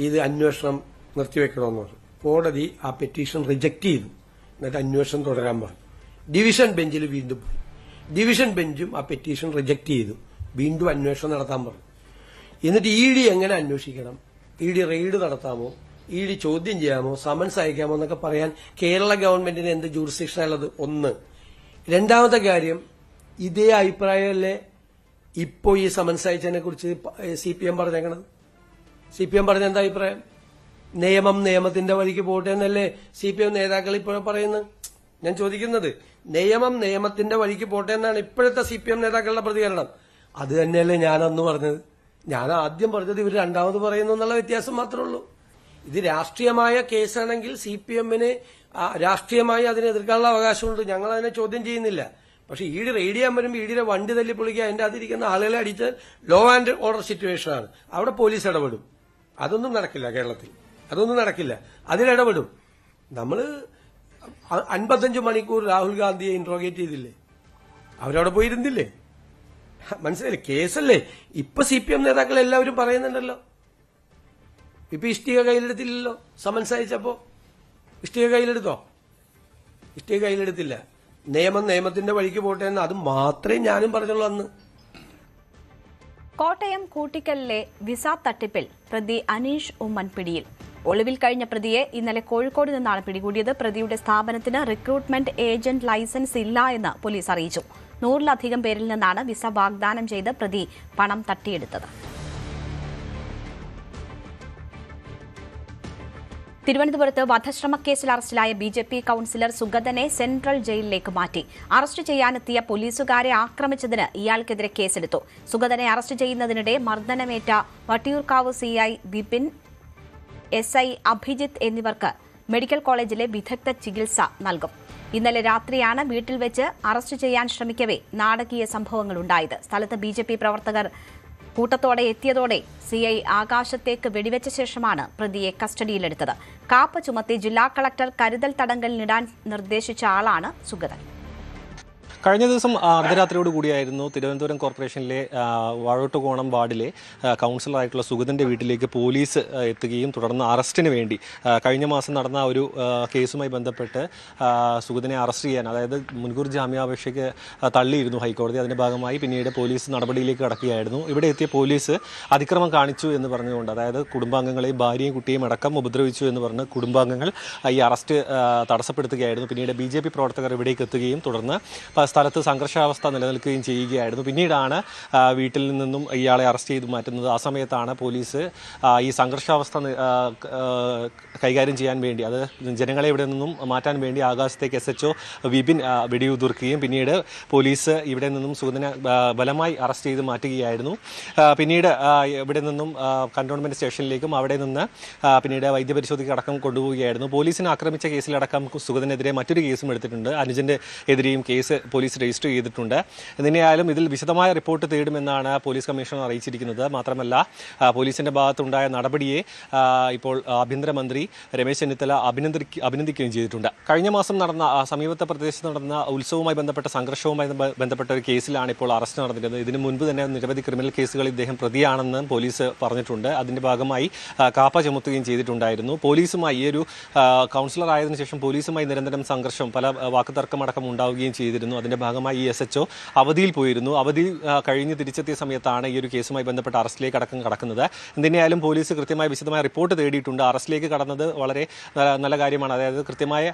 ഇത് അന്വേഷണം നിർത്തിവെക്കണമെന്ന് പറഞ്ഞു. കോടതി ആ പെറ്റീഷൻ റിജക്ട് ചെയ്തു. എന്നിട്ട് അന്വേഷണം തുടരാൻ പറഞ്ഞു. ഡിവിഷൻ ബെഞ്ചിൽ വീണ്ടും പോയി. ഡിവിഷൻ ബെഞ്ചും ആ പെറ്റീഷൻ റിജക്ട് ചെയ്തു. വീണ്ടും അന്വേഷണം നടത്താൻ പറഞ്ഞു. എന്നിട്ട് ED എങ്ങനെ അന്വേഷിക്കണം, ED റെയ്ഡ് നടത്താമോ, ED ചോദ്യം ചെയ്യാമോ, സമൻസ് അയക്കാമോ എന്നൊക്കെ പറയാൻ കേരള ഗവൺമെന്റിന് എന്ത് ജൂറിസ്ഡിക്ഷനുള്ളത്? ഒന്ന്. രണ്ടാമത്തെ കാര്യം, ഇതേ അഭിപ്രായമല്ലേ ഇപ്പോൾ ഈ സമൻസ് അയച്ചതിനെ കുറിച്ച് CPM പറഞ്ഞേക്കണത്? CPM പറഞ്ഞ എന്താ അഭിപ്രായം? നിയമം നിയമത്തിന്റെ വഴിക്ക് പോട്ടെ എന്നല്ലേ CPM നേതാക്കൾ ഇപ്പോഴും പറയുന്നത്? ഞാൻ ചോദിക്കുന്നത്, നിയമം നിയമത്തിന്റെ വഴിക്ക് പോട്ടെ എന്നാണ് ഇപ്പോഴത്തെ CPM നേതാക്കളുടെ പ്രതികരണം. അത് തന്നെയല്ലേ ഞാനന്ന് പറഞ്ഞത്? ഞാൻ ആദ്യം പറഞ്ഞത് ഇവർ രണ്ടാമത് പറയുന്നു എന്നുള്ള വ്യത്യാസം മാത്രമേ ഉള്ളൂ. ഇത് രാഷ്ട്രീയമായ കേസാണെങ്കിൽ CPMന് രാഷ്ട്രീയമായി അതിനെ എതിർക്കാനുള്ള അവകാശമുണ്ട്. ഞങ്ങൾ അതിനെ ചോദ്യം ചെയ്യുന്നില്ല. പക്ഷെ ED റെയ്ഡ് ചെയ്യാൻ വരുമ്പോൾ EDയുടെ വണ്ടി തല്ലി പൊളിക്കുക, അതിന്റെ അതിരിക്കുന്ന ആളുകളെ അടിച്ച് ലോ ആൻഡ് ഓർഡർ സിറ്റുവേഷനാണ്. അവിടെ പോലീസ് ഇടപെടും. അതൊന്നും നടക്കില്ല കേരളത്തിൽ. അതൊന്നും നടക്കില്ല. അതിലിടപെടും. നമ്മൾ 55 മണിക്കൂർ രാഹുൽ ഗാന്ധിയെ ഇന്ററോഗേറ്റ് ചെയ്തില്ലേ? അവരവിടെ പോയിരുന്നില്ലേ? മനസ്സിലായില്ലേ? കേസല്ലേ. ഇപ്പൊ CPM നേതാക്കൾ എല്ലാവരും പറയുന്നുണ്ടല്ലോ, ഇപ്പൊ ഇഷ്ടിക കയ്യിലെടുത്തില്ലല്ലോ. സമൻസ് അയച്ചപ്പോ ഇഷ്ടിക കയ്യിലെടുത്തോ? ഇഷ്ടിക കയ്യിലെടുത്തില്ല. നിയമം നിയമത്തിന്റെ വഴിക്ക് പോട്ടെ എന്ന് അത് മാത്രമേ ഞാനും പറഞ്ഞുള്ളൂ അന്ന്. കോട്ടയം കൂട്ടിക്കലിലെ വിസ തട്ടിപ്പിൽ പ്രതി അനീഷ് ഉമ്മൻ പിടിയിൽ. ഒളിവിൽ കഴിഞ്ഞ പ്രതിയെ ഇന്നലെ കോഴിക്കോട് നിന്നാണ് പിടികൂടിയത്. പ്രതിയുടെ സ്ഥാപനത്തിന് റിക്രൂട്ട്മെന്റ് ഏജന്റ് ലൈസൻസ് ഇല്ല എന്ന് പോലീസ് അറിയിച്ചു. 100-ലധികം പേരിൽ നിന്നാണ് വിസ വാഗ്ദാനം ചെയ്ത് പ്രതി പണം തട്ടിയെടുത്തത്. തിരുവനന്തപുരത്ത് വധശ്രമക്കേസിൽ അറസ്റ്റിലായ BJP കൌൺസിലർ സുഗതനെ സെൻട്രൽ ജയിലിലേക്ക് മാറ്റി. അറസ്റ്റ് ചെയ്യാനെത്തിയ പോലീസുകാരെ ആക്രമിച്ചതിന് ഇയാൾക്കെതിരെ കേസെടുത്തു. സുഗതനെ അറസ്റ്റ് ചെയ്യുന്നതിനിടെ മർദ്ദനമേറ്റ വട്ടിയൂർക്കാവ് CI വിപിൻ, SI അഭിജിത്ത് എന്നിവർക്ക് മെഡിക്കൽ കോളേജിലെ വിദഗ്ധ ചികിത്സ നൽകും. ഇന്നലെ രാത്രിയാണ് വീട്ടിൽ വെച്ച് അറസ്റ്റ് ചെയ്യാൻ ശ്രമിക്കവേ നാടകീയ സംഭവങ്ങളുണ്ടായത്. സ്ഥലത്ത് BJP പ്രവർത്തകർ കൂട്ടത്തോടെ എത്തിയതോടെ CI ആകാശത്തേക്ക് വെടിവെച്ച ശേഷമാണ് പ്രതിയെ കസ്റ്റഡിയിലെടുത്തത്. കാപ്പ ചുമത്തി ജില്ലാ കളക്ടർ കരുതൽ തടങ്കലിലിടാൻ നിർദ്ദേശിച്ച ആളാണ് സുഗതൻ. കഴിഞ്ഞ ദിവസം അർദ്ധരാത്രിയോട് കൂടിയായിരുന്നു തിരുവനന്തപുരം കോർപ്പറേഷനിലെ വാഴോട്ടുകോണം വാർഡിലെ കൗൺസിലറായിട്ടുള്ള സുഗതൻ്റെ വീട്ടിലേക്ക് പോലീസ് എത്തുകയും തുടർന്ന് അറസ്റ്റിന് വേണ്ടി കഴിഞ്ഞ മാസം നടന്ന ഒരു കേസുമായി ബന്ധപ്പെട്ട് സുഗതനെ അറസ്റ്റ് ചെയ്യാൻ, അതായത് മുൻകൂർ ജാമ്യാപേക്ഷയ്ക്ക് തള്ളിയിരുന്നു ഹൈക്കോടതി. അതിൻ്റെ ഭാഗമായി പിന്നീട് പോലീസ് നടപടിയിലേക്ക് കടക്കുകയായിരുന്നു. ഇവിടെ എത്തിയ പോലീസ് അതിക്രമം കാണിച്ചു എന്ന് പറഞ്ഞുകൊണ്ട്, അതായത് കുടുംബാംഗങ്ങളെയും ഭാര്യയും കുട്ടിയും അടക്കം ഉപദ്രവിച്ചു എന്ന് പറഞ്ഞ് കുടുംബാംഗങ്ങൾ ഈ അറസ്റ്റ് തടസ്സപ്പെടുത്തുകയായിരുന്നു. പിന്നീട് BJP പ്രവർത്തകർ ഇവിടേക്ക് എത്തുകയും തുടർന്ന് സ്ഥലത്ത് സംഘർഷാവസ്ഥ നിലനിൽക്കുകയും ചെയ്യുകയായിരുന്നു. പിന്നീടാണ് വീട്ടിൽ നിന്നും ഇയാളെ അറസ്റ്റ് ചെയ്ത് മാറ്റുന്നത്. ആ സമയത്താണ് പോലീസ് ഈ സംഘർഷാവസ്ഥ കൈകാര്യം ചെയ്യാൻ വേണ്ടി, അത് ജനങ്ങളെ ഇവിടെ നിന്നും മാറ്റാൻ വേണ്ടി ആകാശത്തേക്ക് SHO വിപിൻ വെടിയുതിർക്കുകയും പിന്നീട് പോലീസ് ഇവിടെ നിന്നും സുഗതനെ ബലമായി അറസ്റ്റ് ചെയ്ത് മാറ്റുകയായിരുന്നു. പിന്നീട് ഇവിടെ നിന്നും കന്റോൺമെന്റ് സ്റ്റേഷനിലേക്കും അവിടെ നിന്ന് പിന്നീട് വൈദ്യപരിശോധനയ്ക്ക് അടക്കം കൊണ്ടുപോവുകയായിരുന്നു. പോലീസിനെ ആക്രമിച്ച കേസിലടക്കം സുഗതനെതിരെ മറ്റൊരു കേസും എടുത്തിട്ടുണ്ട്. അനുജന്റെ എതിരെയും കേസ് പോലീസ് രജിസ്റ്റർ ചെയ്തിട്ടുണ്ട്. എന്തിനായാലും ഇതിൽ വിശദമായ റിപ്പോർട്ട് തേടുമെന്നാണ് പോലീസ് കമ്മീഷണർ അറിയിച്ചിരിക്കുന്നത്. മാത്രമല്ല പോലീസിന്റെ ഭാഗത്തുണ്ടായ നടപടിയെ ഇപ്പോൾ ആഭ്യന്തരമന്ത്രി രമേശ് ചെന്നിത്തല അഭിനന്ദിക്കുകയും ചെയ്തിട്ടുണ്ട്. കഴിഞ്ഞ മാസം നടന്ന സമീപത്തെ പ്രദേശത്ത് നടന്ന ഉത്സവവുമായി ബന്ധപ്പെട്ട സംഘർഷവുമായി ബന്ധപ്പെട്ട ഒരു കേസിലാണ് ഇപ്പോൾ അറസ്റ്റ് നടന്നിരുന്നത്. ഇതിനു മുൻപ് തന്നെ നിരവധി ക്രിമിനൽ കേസുകൾ ഇദ്ദേഹം പ്രതിയാണെന്ന് പോലീസ് പറഞ്ഞിട്ടുണ്ട്. അതിന്റെ ഭാഗമായി കാപ്പ ചുമത്തുകയും ചെയ്തിട്ടുണ്ടായിരുന്നു. പോലീസുമായി ഈ ഒരു കൗൺസിലർ ആയതിനു ശേഷം പോലീസുമായി നിരന്തരം സംഘർഷം, പല വാക്കുതർക്കമടക്കം ഉണ്ടാവുകയും ചെയ്തിരുന്നു. അതിന്റെ ഭാഗമായി ഈ SHO അവധിയിൽ പോയിരുന്നു. അവധി കഴിഞ്ഞ് തിരിച്ചെത്തിയ സമയത്താണ് ഈ ഒരു കേസുമായി ബന്ധപ്പെട്ട അറസ്റ്റിലേക്ക് അടക്കം കടക്കുന്നത്. എന്തിനായാലും പോലീസ് കൃത്യമായ വിശദമായ റിപ്പോർട്ട് തേടിയിട്ടുണ്ട്. അറസ്റ്റിലേക്ക് കടന്നത് വളരെ നല്ല കാര്യമാണ്. അതായത് കൃത്യമായ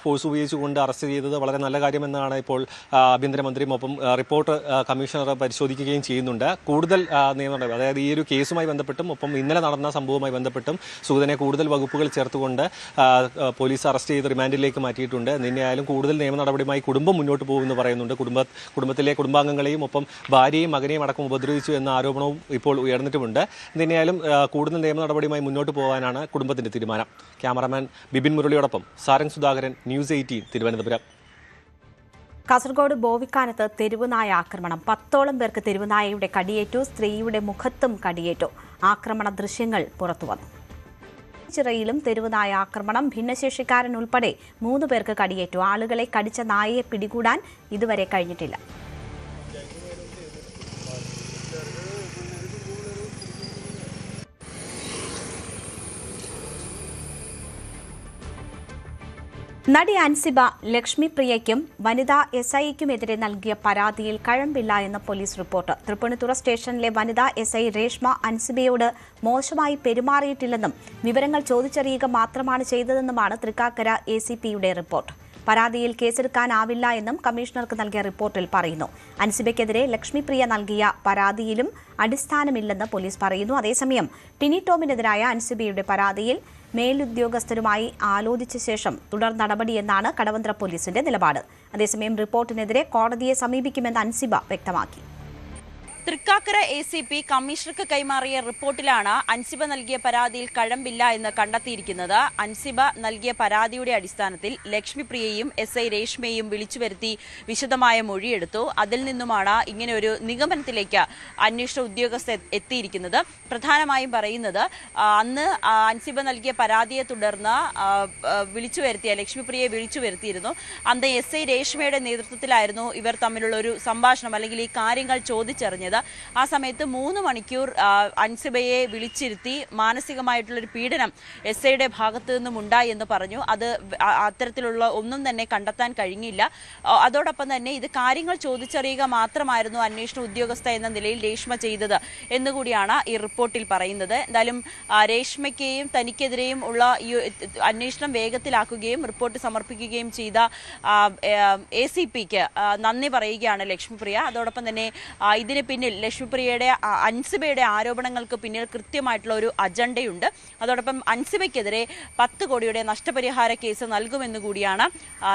ഫോഴ്സ് ഉപയോഗിച്ചുകൊണ്ട് അറസ്റ്റ് ചെയ്തത് വളരെ നല്ല കാര്യമെന്നാണ് ഇപ്പോൾ ആഭ്യന്തരമന്ത്രിയും ഒപ്പം റിപ്പോർട്ട് കമ്മീഷണർ പരിശോധിക്കുകയും ചെയ്യുന്നുണ്ട്. കൂടുതൽ നിയമനടപടി, അതായത് ഈ ഒരു കേസുമായി ബന്ധപ്പെട്ടും ഒപ്പം ഇന്നലെ നടന്ന സംഭവവുമായി ബന്ധപ്പെട്ടും സുഗതനെ കൂടുതൽ വകുപ്പുകൾ ചേർത്തുകൊണ്ട് പോലീസ് അറസ്റ്റ് ചെയ്ത് റിമാൻഡിലേക്ക് മാറ്റിയിട്ടുണ്ട്. എന്തിനായാലും കൂടുതൽ നിയമ നടപടിയുമായി കുടുംബം മുന്നോട്ട് പോകുമെന്ന് പറയുന്നുണ്ട്. കുടുംബത്തിലെ കുടുംബാംഗങ്ങളെയും ഒപ്പം ഭാര്യയും മകനെയും അടക്കം ഉപദ്രവിച്ചു എന്ന ആരോപണവും ഇപ്പോൾ ഉയർന്നിട്ടുമുണ്ട്. എന്തിനായാലും കൂടുതൽ നിയമ നടപടിയുമായി മുന്നോട്ട് പോകാനാണ് കുടുംബത്തിന്റെ തീരുമാനം. ക്യാമറാമാൻ ബിപിൻ മുരളിയോടൊപ്പം സാരംഗ് സുധാകരൻ, News 18 തിരുവനന്തപുരം. കാസർഗോഡ് ബോവിക്കാനത്ത് തെരുവുനായ ആക്രമണം. 10ഓളം പേർക്ക് തെരുവുനായയുടെ കടിയേറ്റു. സ്ത്രീയുടെ മുഖത്തും കടിയേറ്റു. ആക്രമണ ദൃശ്യങ്ങൾ പുറത്തുവന്നു. ചിറയിലും തെരുവുനായ ആക്രമണം. ഭിന്നശേഷിക്കാരൻ ഉൾപ്പെടെ 3 പേർക്ക് കടിയേറ്റു. ആളുകളെ കടിച്ച നായയെ പിടികൂടാൻ ഇതുവരെ കഴിഞ്ഞിട്ടില്ല. നടി അൻസിബ ലക്ഷ്മിപ്രിയയ്ക്കും വനിതാ SIക്കുമെതിരെ നൽകിയ പരാതിയിൽ കഴമ്പില്ല എന്ന് പോലീസ് റിപ്പോർട്ട്. തൃപ്പൂണിത്തുറ സ്റ്റേഷനിലെ വനിതാ SI രേഷ്മ അൻസിബയോട് മോശമായി പെരുമാറിയിട്ടില്ലെന്നും വിവരങ്ങൾ ചോദിച്ചറിയുക മാത്രമാണ് ചെയ്തതെന്നുമാണ് തൃക്കാക്കര ACPയുടെ റിപ്പോർട്ട്. പരാതിയിൽ കേസെടുക്കാനാവില്ല എന്നും കമ്മീഷണർക്ക് നൽകിയ റിപ്പോർട്ടിൽ പറയുന്നു. അൻസിബയ്ക്കെതിരെ ലക്ഷ്മിപ്രിയ നൽകിയ പരാതിയിലും അടിസ്ഥാനമില്ലെന്ന് പോലീസ് പറയുന്നു. അതേസമയം ടിനി ടോമിനെതിരായ അൻസിബയുടെ പരാതിയിൽ മേലുദ്യോഗസ്ഥരുമായി ആലോചിച്ച ശേഷം തുടർ നടപടിയെന്നാണ് കടവന്ത്ര പോലീസിന്റെ നിലപാട്. അതേസമയം റിപ്പോർട്ടിനെതിരെ കോടതിയെ സമീപിക്കുമെന്ന് അൻസിബ വ്യക്തമാക്കി. തൃക്കാക്കര ACP കമ്മീഷണർക്ക് കൈമാറിയ റിപ്പോർട്ടിലാണ് അൻസിബ നൽകിയ പരാതിയിൽ കഴമ്പില്ല എന്ന് കണ്ടെത്തിയിരിക്കുന്നത്. അൻസിബ നൽകിയ പരാതിയുടെ അടിസ്ഥാനത്തിൽ ലക്ഷ്മിപ്രിയയും SI രേഷ്മയെയും വിളിച്ചുവരുത്തി വിശദമായ മൊഴിയെടുത്തു. അതിൽ നിന്നുമാണ് ഇങ്ങനെ ഒരു നിഗമനത്തിലേക്ക് അന്വേഷണ ഉദ്യോഗസ്ഥർ എത്തിയിരിക്കുന്നത്. പ്രധാനമായും പറയുന്നത്, അന്ന് അൻസിബ നൽകിയ പരാതിയെ തുടർന്ന് ലക്ഷ്മിപ്രിയയെ വിളിച്ചു വരുത്തിയിരുന്നു. അന്ന് SI രേഷ്മയുടെ നേതൃത്വത്തിലായിരുന്നു ഇവർ തമ്മിലുള്ള ഒരു സംഭാഷണം, അല്ലെങ്കിൽ ഈ കാര്യങ്ങൾ ചോദിച്ചറിഞ്ഞത്. ആ സമയത്ത് 3 മണിക്കൂർ അൻസിബയെ വിളിച്ചിരുത്തി മാനസികമായിട്ടുള്ളൊരു പീഡനം SIയുടെ ഭാഗത്തു നിന്നും ഉണ്ടായി എന്ന് പറഞ്ഞു. അത് അത്തരത്തിലുള്ള ഒന്നും തന്നെ കണ്ടെത്താൻ കഴിഞ്ഞില്ല. അതോടൊപ്പം തന്നെ ഇത് കാര്യങ്ങൾ ചോദിച്ചറിയുക മാത്രമായിരുന്നു അന്വേഷണ ഉദ്യോഗസ്ഥ എന്ന നിലയിൽ രേഷ്മ ചെയ്തത് എന്നുകൂടിയാണ് ഈ റിപ്പോർട്ടിൽ പറയുന്നത്. എന്തായാലും രേഷ്മയ്ക്കെയും തനിക്കെതിരെയും ഉള്ള ഈ അന്വേഷണം വേഗത്തിലാക്കുകയും റിപ്പോർട്ട് സമർപ്പിക്കുകയും ചെയ്ത ACPക്ക് നന്ദി പറയുകയാണ് ലക്ഷ്മിപ്രിയ. അതോടൊപ്പം തന്നെ ഇതിന് പിന്നിൽ ലക്ഷ്മിപ്രിയയുടെ അൻസിബയുടെ ആരോപണങ്ങൾക്ക് പിന്നിൽ കൃത്യമായിട്ടുള്ള ഒരു അജണ്ടയുണ്ട്. അതോടൊപ്പം അൻസിബയ്ക്കെതിരെ 10 കോടിയുടെ നഷ്ടപരിഹാര കേസ് നൽകുമെന്ന് കൂടിയാണ്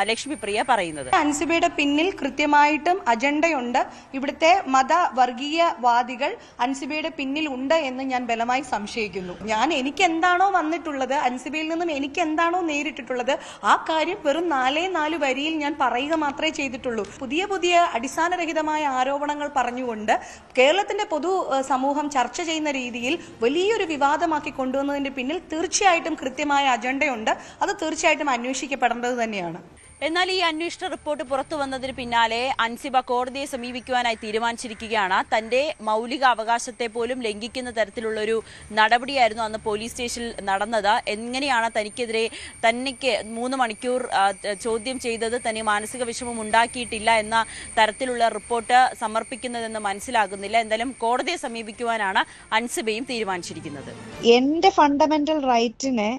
ലക്ഷ്മിപ്രിയ പറയുന്നത്. അൻസിബയുടെ പിന്നിൽ കൃത്യമായിട്ടും അജണ്ടയുണ്ട്. ഇവിടുത്തെ മതവർഗീയവാദികൾ അൻസിബയുടെ പിന്നിൽ ഉണ്ട് എന്ന് ഞാൻ ബലമായി സംശയിക്കുന്നു. എനിക്ക് എന്താണോ വന്നിട്ടുള്ളത്, അൻസിബയിൽ നിന്നും എനിക്ക് എന്താണോ നേരിട്ടിട്ടുള്ളത്, ആ കാര്യം വെറും 4 വരിയിൽ ഞാൻ പറയുക മാത്രമേ ചെയ്തിട്ടുള്ളൂ. പുതിയ അടിസ്ഥാനരഹിതമായ ആരോപണങ്ങൾ പറഞ്ഞുകൊണ്ട് കേരളത്തിന്റെ പൊതു സമൂഹം ചർച്ച ചെയ്യുന്ന രീതിയിൽ വലിയൊരു വിവാദമാക്കി കൊണ്ടുവന്നതിന്റെ പിന്നിൽ തീർച്ചയായിട്ടും കൃത്യമായ അജണ്ടയുണ്ട്. അത് തീർച്ചയായിട്ടും അന്വേഷിക്കപ്പെടേണ്ടത് തന്നെയാണ്. എന്നാൽ ഈ അന്വേഷണ റിപ്പോർട്ട് പുറത്തു വന്നതിന് പിന്നാലെ അൻസിബ കോടതിയെ സമീപിക്കുവാനായി തീരുമാനിച്ചിരിക്കുകയാണ്. തന്റെ മൗലിക അവകാശത്തെ പോലും ലംഘിക്കുന്ന തരത്തിലുള്ളൊരു നടപടിയായിരുന്നു അന്ന് പോലീസ് സ്റ്റേഷനിൽ നടന്നത്. എങ്ങനെയാണ് തനിക്ക് 3 മണിക്കൂർ ചോദ്യം ചെയ്തത് തന്നെ മാനസിക വിഷമം ഉണ്ടാക്കിയിട്ടില്ല എന്ന തരത്തിലുള്ള റിപ്പോർട്ട് സമർപ്പിക്കുന്നതെന്ന് മനസ്സിലാകുന്നില്ല. എന്തായാലും കോടതിയെ സമീപിക്കുവാനാണ് അൻസിബയും തീരുമാനിച്ചിരിക്കുന്നത്. എന്റെ ഫണ്ടമെന്റൽ റൈറ്റിനെ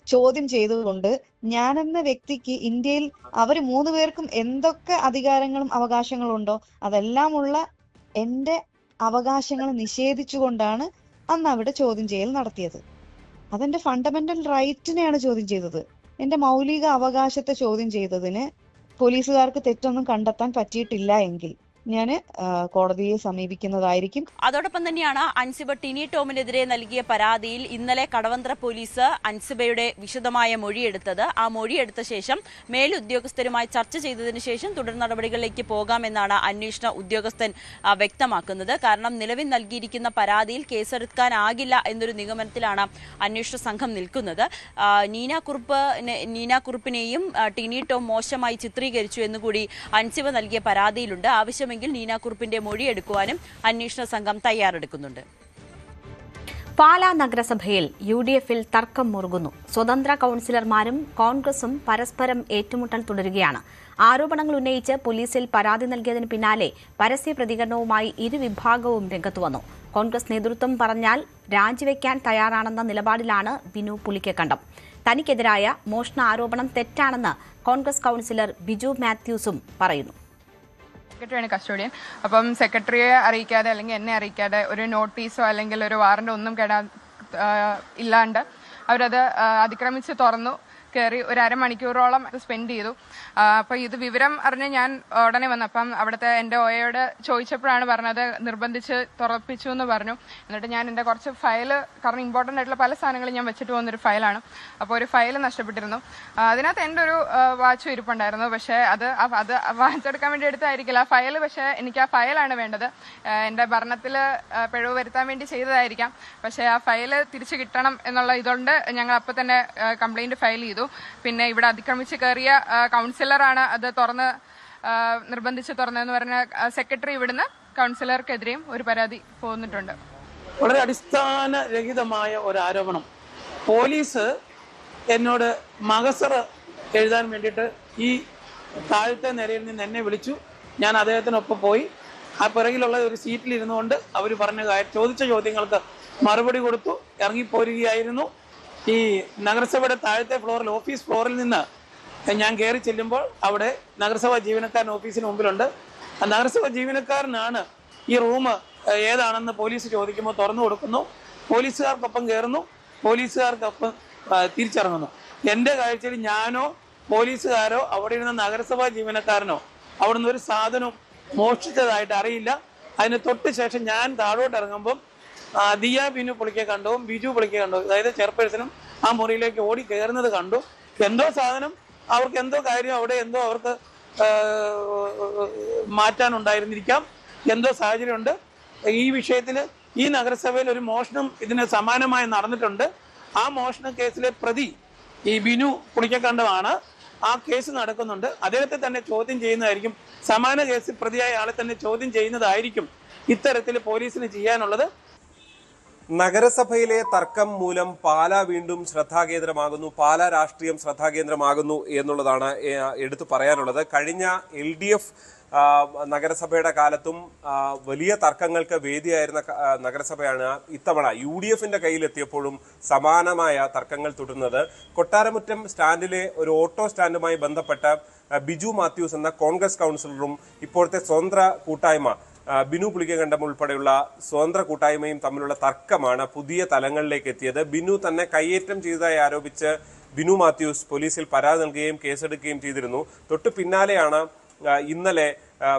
ചോദ്യം ചെയ്തുകൊണ്ട് ഞാനെന്ന വ്യക്തിക്ക് ഇന്ത്യയിൽ അവർ 3 പേർക്കും എന്തൊക്കെ അധികാരങ്ങളും അവകാശങ്ങളും ഉണ്ടോ അതെല്ലാമുള്ള എന്റെ അവകാശങ്ങൾ നിഷേധിച്ചുകൊണ്ടാണ് അന്ന് അവിടെ ചോദ്യം ചെയ്യൽ നടത്തിയത്. അതെന്റെ ഫണ്ടമെന്റൽ റൈറ്റിനെയാണ് ചോദ്യം ചെയ്തത്. എന്റെ മൗലിക അവകാശത്തെ ചോദ്യം ചെയ്തതിന് പോലീസുകാർക്ക് തെറ്റൊന്നും കണ്ടെത്താൻ പറ്റിയിട്ടില്ല എങ്കിൽ ഞാൻ കോടതിയെ സമീപിക്കുന്നതായിരിക്കും. അതോടൊപ്പം തന്നെയാണ് അൻസിബ ടിനി ടോമിനെതിരെ നൽകിയ പരാതിയിൽ ഇന്നലെ കടവന്ത്ര പോലീസ് അൻസിബയുടെ വിശദമായ മൊഴിയെടുത്തത്. ആ മൊഴിയെടുത്ത ശേഷം മേലുദ്യോഗസ്ഥരുമായി ചർച്ച ചെയ്തതിനു ശേഷം തുടർ നടപടികളിലേക്ക് പോകാമെന്നാണ് അന്വേഷണ ഉദ്യോഗസ്ഥൻ വ്യക്തമാക്കുന്നത്. കാരണം നിലവിൽ നൽകിയിരിക്കുന്ന പരാതിയിൽ കേസെടുക്കാനാകില്ല എന്നൊരു നിഗമനത്തിലാണ് അന്വേഷണ സംഘം നിൽക്കുന്നത്. നീന കുറുപ്പിനെയും ടിനി ടോം മോശമായി ചിത്രീകരിച്ചു എന്നുകൂടി അൻസിബ നൽകിയ പരാതിയിലുണ്ട്. ആവശ്യമെങ്കിൽ നീന കുറുപ്പിന്റെ മൊഴിയെടുക്കുവാനും അന്വേഷണ സംഘം തയ്യാറെടുക്കുന്നുണ്ട്. പാലാ നഗരസഭയിൽ UDF-ൽ തർക്കം മുറുകുന്നു. സ്വതന്ത്ര കൌൺസിലർമാരും കോൺഗ്രസും പരസ്പരം ഏറ്റുമുട്ടൽ തുടരുകയാണ്. ആരോപണങ്ങൾ ഉന്നയിച്ച് പോലീസിൽ പരാതി നൽകിയതിന് പിന്നാലെ പരസ്യ പ്രതികരണവുമായി ഇരുവിഭാഗവും രംഗത്തു വന്നു. കോൺഗ്രസ് നേതൃത്വം പറഞ്ഞാൽ രാജിവെക്കാൻ തയ്യാറാണെന്ന നിലപാടിലാണ് ബിനു പുളിക്കക്കണ്ടം. തനിക്കെതിരായ മോഷണ ആരോപണം തെറ്റാണെന്ന് കോൺഗ്രസ് കൌൺസിലർ ബിജു മാത്യൂസും പറയുന്നു. സെക്രട്ടറിയാണ് കസ്റ്റോഡിയൻ. അപ്പം സെക്രട്ടറിയെ അറിയിക്കാതെ അല്ലെങ്കിൽ എന്നെ അറിയിക്കാതെ ഒരു നോട്ടീസോ അല്ലെങ്കിൽ ഒരു വാറന്റോ ഒന്നും ഇല്ലാണ്ട് അവരത് അതിക്രമിച്ച് തുറന്നു കയറി ഒരു അരമണിക്കൂറോളം സ്പെൻഡ് ചെയ്തു. അപ്പോൾ ഇത് വിവരം അറിഞ്ഞ് ഞാൻ ഉടനെ വന്നു. അപ്പം അവിടുത്തെ എൻ്റെ OAയോട് ചോദിച്ചപ്പോഴാണ് പറഞ്ഞത് നിർബന്ധിച്ച് തുറപ്പിച്ചു എന്ന് പറഞ്ഞു. എന്നിട്ട് ഞാൻ എൻ്റെ കുറച്ച് ഫയല്, കാരണം ഇമ്പോർട്ടൻ്റ് ആയിട്ടുള്ള പല സാധനങ്ങളും ഞാൻ വെച്ചിട്ട് പോകുന്നൊരു ഫയലാണ്. അപ്പോൾ ഒരു ഫയൽ നഷ്ടപ്പെട്ടിരുന്നു. അതിനകത്ത് എൻ്റെ ഒരു വാച്ചും ഇരിപ്പുണ്ടായിരുന്നു. പക്ഷേ അത് വാച്ചെടുക്കാൻ വേണ്ടി എടുത്തായിരിക്കില്ല ആ ഫയൽ. പക്ഷേ എനിക്ക് ആ ഫയലാണ് വേണ്ടത്. എൻ്റെ ഭരണത്തിൽ പിഴവ് വരുത്താൻ വേണ്ടി ചെയ്തതായിരിക്കാം. പക്ഷേ ആ ഫയൽ തിരിച്ചു കിട്ടണം എന്നുള്ള ഇതുകൊണ്ട് ഞങ്ങൾ അപ്പോൾ തന്നെ കംപ്ലൈൻറ്റ് ഫയൽ ചെയ്തു. പിന്നെ ഇവിടെ അതിക്രമിച്ച് കയറിയ കൗൺസിലറാണ് അത് നിർബന്ധിച്ച് തുറന്നതെന്ന് പറഞ്ഞ സെക്രട്ടറി ഇവിടുന്ന് കൗൺസിലർക്കെതിരെയും ഒരു പരാതി പോന്നിട്ടുണ്ട്. വളരെ അടിസ്ഥാനരഹിതമായ ഒരു ആരോപണം. പോലീസ് എന്നോട് മഗസർ എഴുതാൻ വേണ്ടിയിട്ട് ഈ താഴത്തെ നിരയിൽ നിന്ന് എന്നെ വിളിച്ചു. ഞാൻ അദ്ദേഹത്തിനൊപ്പം പോയി. ആ പിറകിലുള്ള ഒരു സീറ്റിൽ ഇരുന്നുകൊണ്ട് അവർ ചോദിച്ച ചോദ്യങ്ങൾക്ക് മറുപടി കൊടുത്തു ഇറങ്ങിപ്പോരുകയായിരുന്നു. ഈ നഗരസഭയുടെ താഴത്തെ ഫ്ലോറിൽ, ഓഫീസ് ഫ്ലോറിൽ നിന്ന് ഞാൻ കയറി ചെല്ലുമ്പോൾ അവിടെ നഗരസഭാ ജീവനക്കാരൻ ഓഫീസിന് മുമ്പിലുണ്ട്. ആ നഗരസഭാ ജീവനക്കാരനാണ് ഈ റൂം ഏതാണെന്ന് പോലീസ് ചോദിക്കുമ്പോൾ തുറന്നു കൊടുക്കുന്നു. പോലീസുകാർക്കൊപ്പം കയറുന്നു, പോലീസുകാർക്കൊപ്പം തിരിച്ചിറങ്ങുന്നു. എൻ്റെ കാഴ്ചയിൽ ഞാനോ പോലീസുകാരോ അവിടെ ഇരുന്ന നഗരസഭാ ജീവനക്കാരനോ അവിടെ നിന്ന് ഒരു സാധനവും മോഷ്ടിച്ചതായിട്ട് അറിയില്ല. അതിന് തൊട്ട് ശേഷം ഞാൻ താഴോട്ട് ഇറങ്ങുമ്പം ദിയ ബിനു പുളിക്കക്കണ്ടവും ബിജു പുളിക്കക്കണ്ടവും, അതായത് ചെയർപേഴ്സണും ആ മുറിയിലേക്ക് ഓടി കയറുന്നത് കണ്ടു. എന്തോ സാധനം, അവർക്ക് എന്തോ കാര്യം അവിടെ എന്തോ അവർക്ക് മാറ്റാനുണ്ടായിരുന്നിരിക്കാം. എന്തോ സാഹചര്യമുണ്ട്. ഈ വിഷയത്തിൽ ഈ നഗരസഭയിൽ ഒരു മോഷണം ഇതിന് സമാനമായി നടന്നിട്ടുണ്ട്. ആ മോഷണ കേസിലെ പ്രതി ഈ ബിനു പുളിക്കക്കണ്ടമാണ്. ആ കേസ് നടക്കുന്നുണ്ട്. അദ്ദേഹത്തെ തന്നെ ചോദ്യം ചെയ്യുന്നതായിരിക്കും. സമാന കേസിൽ പ്രതിയായ ആളെ തന്നെ ചോദ്യം ചെയ്യുന്നതായിരിക്കും ഇത്തരത്തിൽ പോലീസിന് ചെയ്യാനുള്ളത്. നഗരസഭയിലെ തർക്കം മൂലം പാലാ വീണ്ടും ശ്രദ്ധാകേന്ദ്രമാകുന്നു, പാലാ രാഷ്ട്രീയം ശ്രദ്ധാകേന്ദ്രമാകുന്നു എന്നുള്ളതാണ് എടുത്തു പറയാനുള്ളത്. കഴിഞ്ഞ LDF നഗരസഭയുടെ കാലത്തും വലിയ തർക്കങ്ങൾക്ക് വേദിയായിരുന്ന നഗരസഭയാണ് ഇത്തവണ UDF-ന്റെ കയ്യിലെത്തിയപ്പോഴും സമാനമായ തർക്കങ്ങൾ തുടരുന്നത്. കൊട്ടാരമുറ്റം സ്റ്റാൻഡിലെ ഒരു ഓട്ടോ സ്റ്റാൻഡുമായി ബന്ധപ്പെട്ട ബിജു മാത്യൂസ് എന്ന കോൺഗ്രസ് കൗൺസിലറും ഇപ്പോഴത്തെ സ്വതന്ത്ര കൂട്ടായ്മ ബിനു പുളിക്കക്കണ്ടം ഉൾപ്പെടെയുള്ള സ്വതന്ത്ര കൂട്ടായ്മയും തമ്മിലുള്ള തർക്കമാണ് പുതിയ തലങ്ങളിലേക്ക് എത്തിയത്. ബിനു തന്നെ കയ്യേറ്റം ചെയ്തതായി ആരോപിച്ച് ബിനു മാത്യൂസ് പോലീസിൽ പരാതി നൽകുകയും കേസെടുക്കുകയും ചെയ്തിരുന്നു. തൊട്ടു പിന്നാലെയാണ് ഇന്നലെ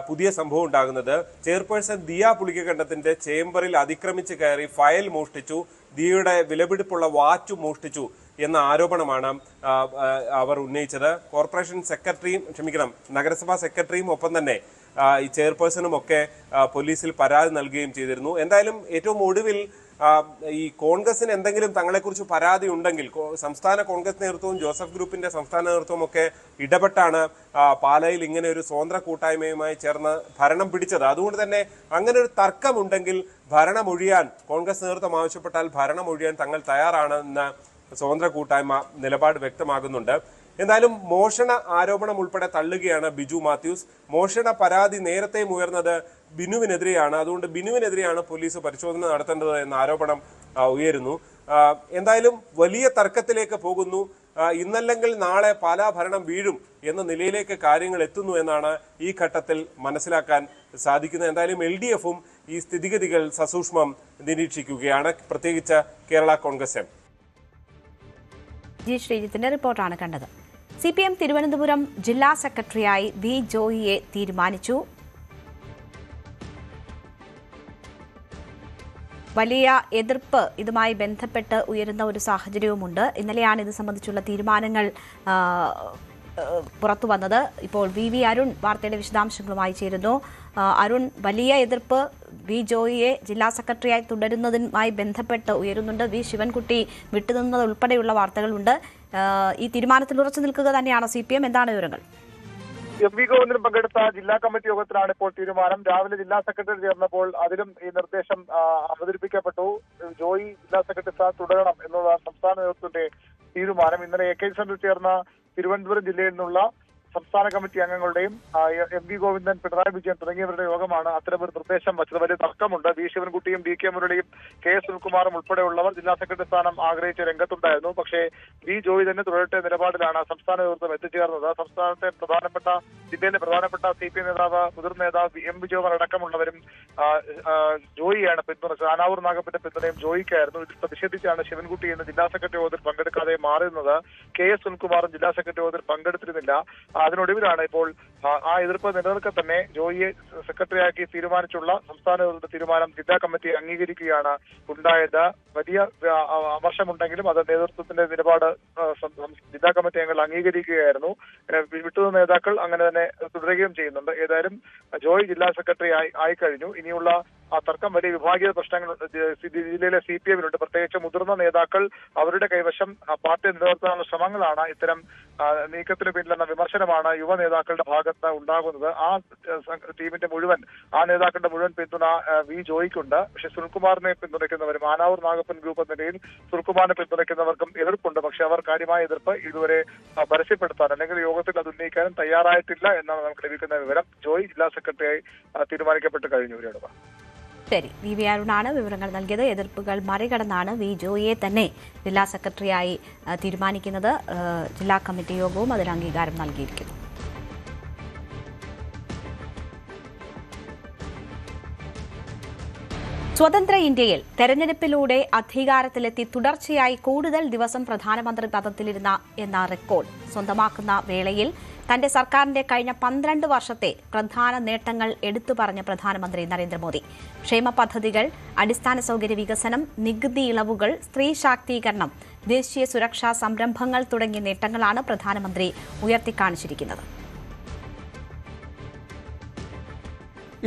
പുതിയ സംഭവം ഉണ്ടാകുന്നത്. ചെയർപേഴ്സൺ ദിയ പുളിക്കക്കണ്ടത്തിന്റെ ചേംബറിൽ അതിക്രമിച്ച് കയറി ഫയൽ മോഷ്ടിച്ചു, ദിയയുടെ വിലപിടിപ്പുള്ള വാച്ച് മോഷ്ടിച്ചു എന്ന ആരോപണമാണ് അവർ ഉന്നയിച്ചത്. കോർപ്പറേഷൻ സെക്രട്ടറിയും നഗരസഭാ സെക്രട്ടറിയും ഒപ്പം തന്നെ ഈ ചെയർപേഴ്സണും ഒക്കെ പോലീസിൽ പരാതി നൽകുകയും ചെയ്തിരുന്നു. എന്തായാലും ഏറ്റവും ഒടുവിൽ ഈ കോൺഗ്രസിന് എന്തെങ്കിലും തങ്ങളെക്കുറിച്ച് പരാതി ഉണ്ടെങ്കിൽ സംസ്ഥാന കോൺഗ്രസ് നേതൃത്വവും ജോസഫ് ഗ്രൂപ്പിന്റെ സംസ്ഥാന നേതൃത്വവും ഒക്കെ ഇടപെട്ടാണ് പാലായിൽ ഇങ്ങനെ ഒരു സ്വതന്ത്ര കൂട്ടായ്മയുമായി ചേർന്ന് ഭരണം പിടിച്ചത്. അതുകൊണ്ട് തന്നെ അങ്ങനെ ഒരു തർക്കമുണ്ടെങ്കിൽ ഭരണമൊഴിയാൻ കോൺഗ്രസ് നേതൃത്വം ആവശ്യപ്പെട്ടാൽ ഭരണമൊഴിയാൻ തങ്ങൾ തയ്യാറാണെന്ന് സ്വതന്ത്ര കൂട്ടായ്മ നിലപാട് വ്യക്തമാകുന്നുണ്ട്. എന്തായാലും മോഷണ ആരോപണം ഉൾപ്പെടെ തള്ളുകയാണ് ബിജു മാത്യൂസ്. മോഷണ പരാതി നേരത്തെ ഉയർന്നത് ബിനുവിനെതിരെയാണ്. അതുകൊണ്ട് ബിനുവിനെതിരെയാണ് പോലീസ് പരിശോധന നടത്തേണ്ടത് എന്ന ആരോപണം ഉയരുന്നു. എന്തായാലും വലിയ തർക്കത്തിലേക്ക് പോകുന്നു. ഇന്നല്ലെങ്കിൽ നാളെ പാലാ ഭരണം വീഴും എന്ന നിലയിലേക്ക് കാര്യങ്ങൾ എത്തുന്നു എന്നാണ് ഈ ഘട്ടത്തിൽ മനസ്സിലാക്കാൻ സാധിക്കുന്നത്. എന്തായാലും LDFും ഈ സ്ഥിതിഗതികൾ സസൂക്ഷ്മം നിരീക്ഷിക്കുകയാണ്, പ്രത്യേകിച്ച് കേരള കോൺഗ്രസ് എം. ജി ശ്രീജിത്തിന്റെ റിപ്പോർട്ടാണ് കണ്ടത്. CPM തിരുവനന്തപുരം ജില്ലാ സെക്രട്ടറിയായി വി ജോയിയെ തീരുമാനിച്ചു. വലിയ എതിർപ്പ് ഇതുമായി ബന്ധപ്പെട്ട് ഉയരുന്ന ഒരു സാഹചര്യവുമുണ്ട്. ഇന്നലെയാണ് ഇത് സംബന്ധിച്ചുള്ള തീരുമാനങ്ങൾ പുറത്തു വന്നത്. ഇപ്പോൾ VV അരുൺ വാർത്തയുടെ വിശദാംശങ്ങളുമായി ചേരുന്നു. അരുൺ, വലിയ എതിർപ്പ് വി ജോയിയെ ജില്ലാ സെക്രട്ടറിയായി തുടരുന്നതുമായി ബന്ധപ്പെട്ട് ഉയരുന്നുണ്ട്. വി ശിവൻകുട്ടി വിട്ടുനിന്നത് ഉൾപ്പെടെയുള്ള വാർത്തകളുണ്ട്. ഈ തീരുമാനത്തിൽ ഉറച്ചു നിൽക്കുക തന്നെയാണോ CPM? എന്താണ് വിവരങ്ങൾ? MV ഗോവിന്ദൻ പങ്കെടുത്ത ജില്ലാ കമ്മിറ്റി യോഗത്തിലാണ് ഇപ്പോൾ തീരുമാനം. രാവിലെ ജില്ലാ സെക്രട്ടറി ചേർന്നപ്പോൾ അതിലും ഈ നിർദ്ദേശം അവതരിപ്പിക്കപ്പെട്ടു. ജോയി ജില്ലാ സെക്രട്ടറി തുടരണം എന്നതാണ് സംസ്ഥാന നേതൃത്വത്തിന്റെ തീരുമാനം. ഇന്നലെ AK സെന്ററിൽ ചേർന്ന തിരുവനന്തപുരം ജില്ലയിൽ നിന്നുള്ള സംസ്ഥാന കമ്മിറ്റി അംഗങ്ങളുടെയും MV ഗോവിന്ദൻ, പിണറായി വിജയൻ തുടങ്ങിയവരുടെ യോഗമാണ് അത്തരമൊരു നിർദ്ദേശം വച്ചത്. വലിയ തർക്കമുണ്ട്. വി ശിവൻകുട്ടിയും DK മുരളിയും KS സുനിൽകുമാറും ഉൾപ്പെടെയുള്ളവർ ജില്ലാ സെക്രട്ടറി സ്ഥാനം ആഗ്രഹിച്ച് രംഗത്തുണ്ടായിരുന്നു. പക്ഷേ വി ജോയി തന്നെ തുടരട്ടെ നിലപാടിലാണ് സംസ്ഥാന നേതൃത്വം എത്തിച്ചേർന്നത്. സംസ്ഥാനത്തെ ജില്ലയിലെ പ്രധാനപ്പെട്ട CPM നേതാവ്, മുതിർന്ന നേതാവ് M വിജയകുമാർ അടക്കമുള്ളവരും ജോയിയാണ് പിന്തുണച്ചത്. ആനാവൂർ നാഗപ്പന്റെ പിന്തുണയും ജോയിക്കായിരുന്നു. ഇതിൽ പ്രതിഷേധിച്ചാണ് ശിവൻകുട്ടി ഇന്ന് ജില്ലാ സെക്രട്ടറി യോഗത്തിൽ പങ്കെടുക്കാതെ മാറുന്നത്. KS സുനിൽകുമാറും ജില്ലാ സെക്രട്ടറി യോഗത്തിൽ പങ്കെടുത്തിരുന്നില്ല. അതിനൊടുവിലാണ് ഇപ്പോൾ ആ എതിർപ്പ് നിലനിൽക്കെ തന്നെ ജോയിയെ സെക്രട്ടറിയാക്കി തീരുമാനിച്ചുള്ള സംസ്ഥാന നേതൃത്വ തീരുമാനം ജില്ലാ കമ്മിറ്റി അംഗീകരിക്കുകയാണ് ഉണ്ടായത്. വലിയ അമർഷമുണ്ടെങ്കിലും അത് നേതൃത്വത്തിന്റെ നിലപാട് ജില്ലാ കമ്മിറ്റി അംഗങ്ങൾ അംഗീകരിക്കുകയായിരുന്നു. വിട്ടുനിന്ന നേതാക്കൾ അങ്ങനെ തന്നെ തുടരുകയും ചെയ്യുന്നുണ്ട്. ഏതായാലും ജോയി ജില്ലാ സെക്രട്ടറി ആയിക്കഴിഞ്ഞു. ഇനിയുള്ള ആ തർക്കം വലിയ വിഭാഗീയ പ്രശ്നങ്ങൾ ജില്ലയിലെ CPMിലുണ്ട്. പ്രത്യേകിച്ച് മുതിർന്ന നേതാക്കൾ അവരുടെ കൈവശം പാർട്ടി നിലനിർത്താനുള്ള ശ്രമങ്ങളാണ് ഇത്തരം നീക്കത്തിന് പിന്നിലെന്ന വിമർശനമാണ് യുവ നേതാക്കളുടെ ഭാഗത്ത് ഉണ്ടാകുന്നത്. ആ ടീമിന്റെ മുഴുവൻ, ആ നേതാക്കളുടെ മുഴുവൻ പിന്തുണ വി ജോയിക്കുണ്ട്. പക്ഷെ സുനിൽകുമാറിനെ പിന്തുണയ്ക്കുന്നവരും ആനാവൂർ നാഗപ്പൻ ഗ്രൂപ്പ് എന്ന നിലയിൽ സുനിൽകുമാറിനെ പിന്തുണയ്ക്കുന്നവർക്കും എതിർപ്പുണ്ട്. പക്ഷെ അവർ കാര്യമായ എതിർപ്പ് ഇതുവരെ പരസ്യപ്പെടുത്താൻ അല്ലെങ്കിൽ യോഗത്തിൽ അത് ഉന്നയിക്കാനും തയ്യാറായിട്ടില്ല എന്നാണ് നമുക്ക് ലഭിക്കുന്ന വിവരം. ജോയി ജില്ലാ സെക്രട്ടറിയായി തീരുമാനിക്കപ്പെട്ട് കഴിഞ്ഞു. ശരി, VV അരുണാണ് വിവരങ്ങൾ നൽകിയത്. എതിർപ്പുകൾ മറികടന്നാണ് വി ജോയിയെ തന്നെ ജില്ലാ സെക്രട്ടറിയായി തീരുമാനിക്കുന്നത്. ജില്ലാ കമ്മിറ്റി യോഗവും അതിന് അംഗീകാരം നൽകിയിരിക്കുന്നു. സ്വതന്ത്ര ഇന്ത്യയിൽ തെരഞ്ഞെടുപ്പിലൂടെ അധികാരത്തിലെത്തി തുടർച്ചയായി കൂടുതൽ ദിവസം പ്രധാനമന്ത്രി പദത്തിലിരുന്ന എന്ന റെക്കോർഡ് സ്വന്തമാക്കുന്ന വേളയിൽ തന്റെ സർക്കാരിന്റെ കഴിഞ്ഞ 12 വർഷത്തെ പ്രധാന നേട്ടങ്ങൾ എടുത്തു പറഞ്ഞ പ്രധാനമന്ത്രി നരേന്ദ്രമോദി. ക്ഷേമ പദ്ധതികൾ, അടിസ്ഥാന സൗകര്യ വികസനം, നികുതി ഇളവുകൾ, സ്ത്രീ ശാക്തീകരണം, ദേശീയ സുരക്ഷാ സംരംഭങ്ങൾ തുടങ്ങിയ നേട്ടങ്ങളാണ് പ്രധാനമന്ത്രി ഉയർത്തിക്കാണിച്ചിരിക്കുന്നത്.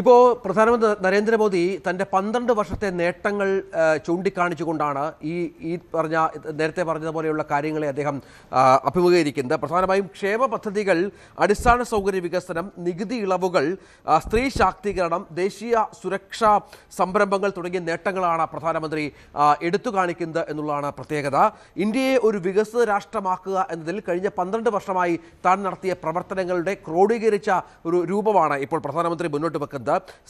ഇപ്പോൾ പ്രധാനമന്ത്രി നരേന്ദ്രമോദി തൻ്റെ 12 വർഷത്തെ നേട്ടങ്ങൾ ചൂണ്ടിക്കാണിച്ചുകൊണ്ടാണ് നേരത്തെ പറഞ്ഞതുപോലെയുള്ള കാര്യങ്ങളെ അദ്ദേഹം അഭിമുഖീകരിക്കുന്നത്. പ്രധാനമായും ക്ഷേമ പദ്ധതികൾ, അടിസ്ഥാന സൗകര്യ വികസനം, നികുതി ഇളവുകൾ, സ്ത്രീ ശാക്തീകരണം, ദേശീയ സുരക്ഷാ സംരംഭങ്ങൾ തുടങ്ങിയ നേട്ടങ്ങളാണ് പ്രധാനമന്ത്രി എടുത്തു കാണിക്കുന്നത് എന്നുള്ളതാണ് പ്രത്യേകത. ഇന്ത്യയെ ഒരു വികസിത രാഷ്ട്രമാക്കുക എന്നതിൽ കഴിഞ്ഞ 12 വർഷമായി താൻ നടത്തിയ പ്രവർത്തനങ്ങളുടെ ക്രോഡീകരിച്ച ഒരു രൂപമാണ് ഇപ്പോൾ പ്രധാനമന്ത്രി മുന്നോട്ട് വെക്കുന്നത്.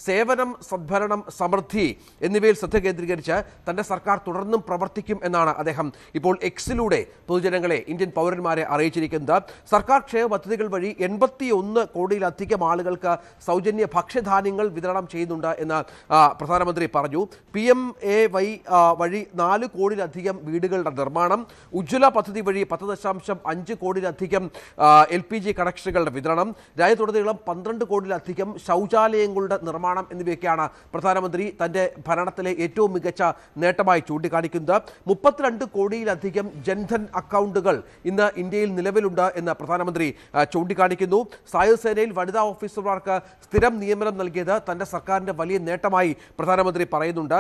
സേവനം, സദ്ഭരണം, സമൃദ്ധി എന്നിവയിൽ ശ്രദ്ധ കേന്ദ്രീകരിച്ച് തന്റെ സർക്കാർ തുടർന്നും പ്രവർത്തിക്കും എന്നാണ് അദ്ദേഹം ഇപ്പോൾ എക്സിലൂടെ പൊതുജനങ്ങളെ, ഇന്ത്യൻ പൗരന്മാരെ അറിയിച്ചിരിക്കുന്നത്. സർക്കാർ ക്ഷേമ പദ്ധതികൾ വഴി 81 കോടിയിലധികം ആളുകൾക്ക് സൗജന്യ ഭക്ഷ്യധാന്യങ്ങൾ വിതരണം ചെയ്യുന്നുണ്ട് എന്ന് പ്രധാനമന്ത്രി പറഞ്ഞു. PMAY വഴി 4 കോടിയിലധികം വീടുകളുടെ നിർമ്മാണം, ഉജ്ജ്വല പദ്ധതി വഴി 10.5 കോടിയിലധികം LPG കണക്ഷനുകളുടെ വിതരണം, രാജ്യത്തുടനീളം 12 കോടിയിലധികം ശൗചാലയങ്ങൾ റോഡുകളുടെ നിർമ്മാണം എന്നിവയൊക്കെയാണ് പ്രധാനമന്ത്രി തന്റെ ഭരണത്തിലെ ഏറ്റവും മികച്ച നേട്ടമായി ചൂണ്ടിക്കാണിക്കുന്നത്. 32 കോടിയിലധികം ജൻധൻ അക്കൗണ്ടുകൾ ഇന്ന് ഇന്ത്യയിൽ നിലവിലുണ്ട് എന്ന് പ്രധാനമന്ത്രി ചൂണ്ടിക്കാണിക്കുന്നു. സായുധ സേനയിൽ വനിതാ ഓഫീസർമാർക്ക് സ്ഥിരം നിയമനം നൽകിയത് തന്റെ സർക്കാരിന്റെ വലിയ നേട്ടമായി പ്രധാനമന്ത്രി പറയുന്നുണ്ട്.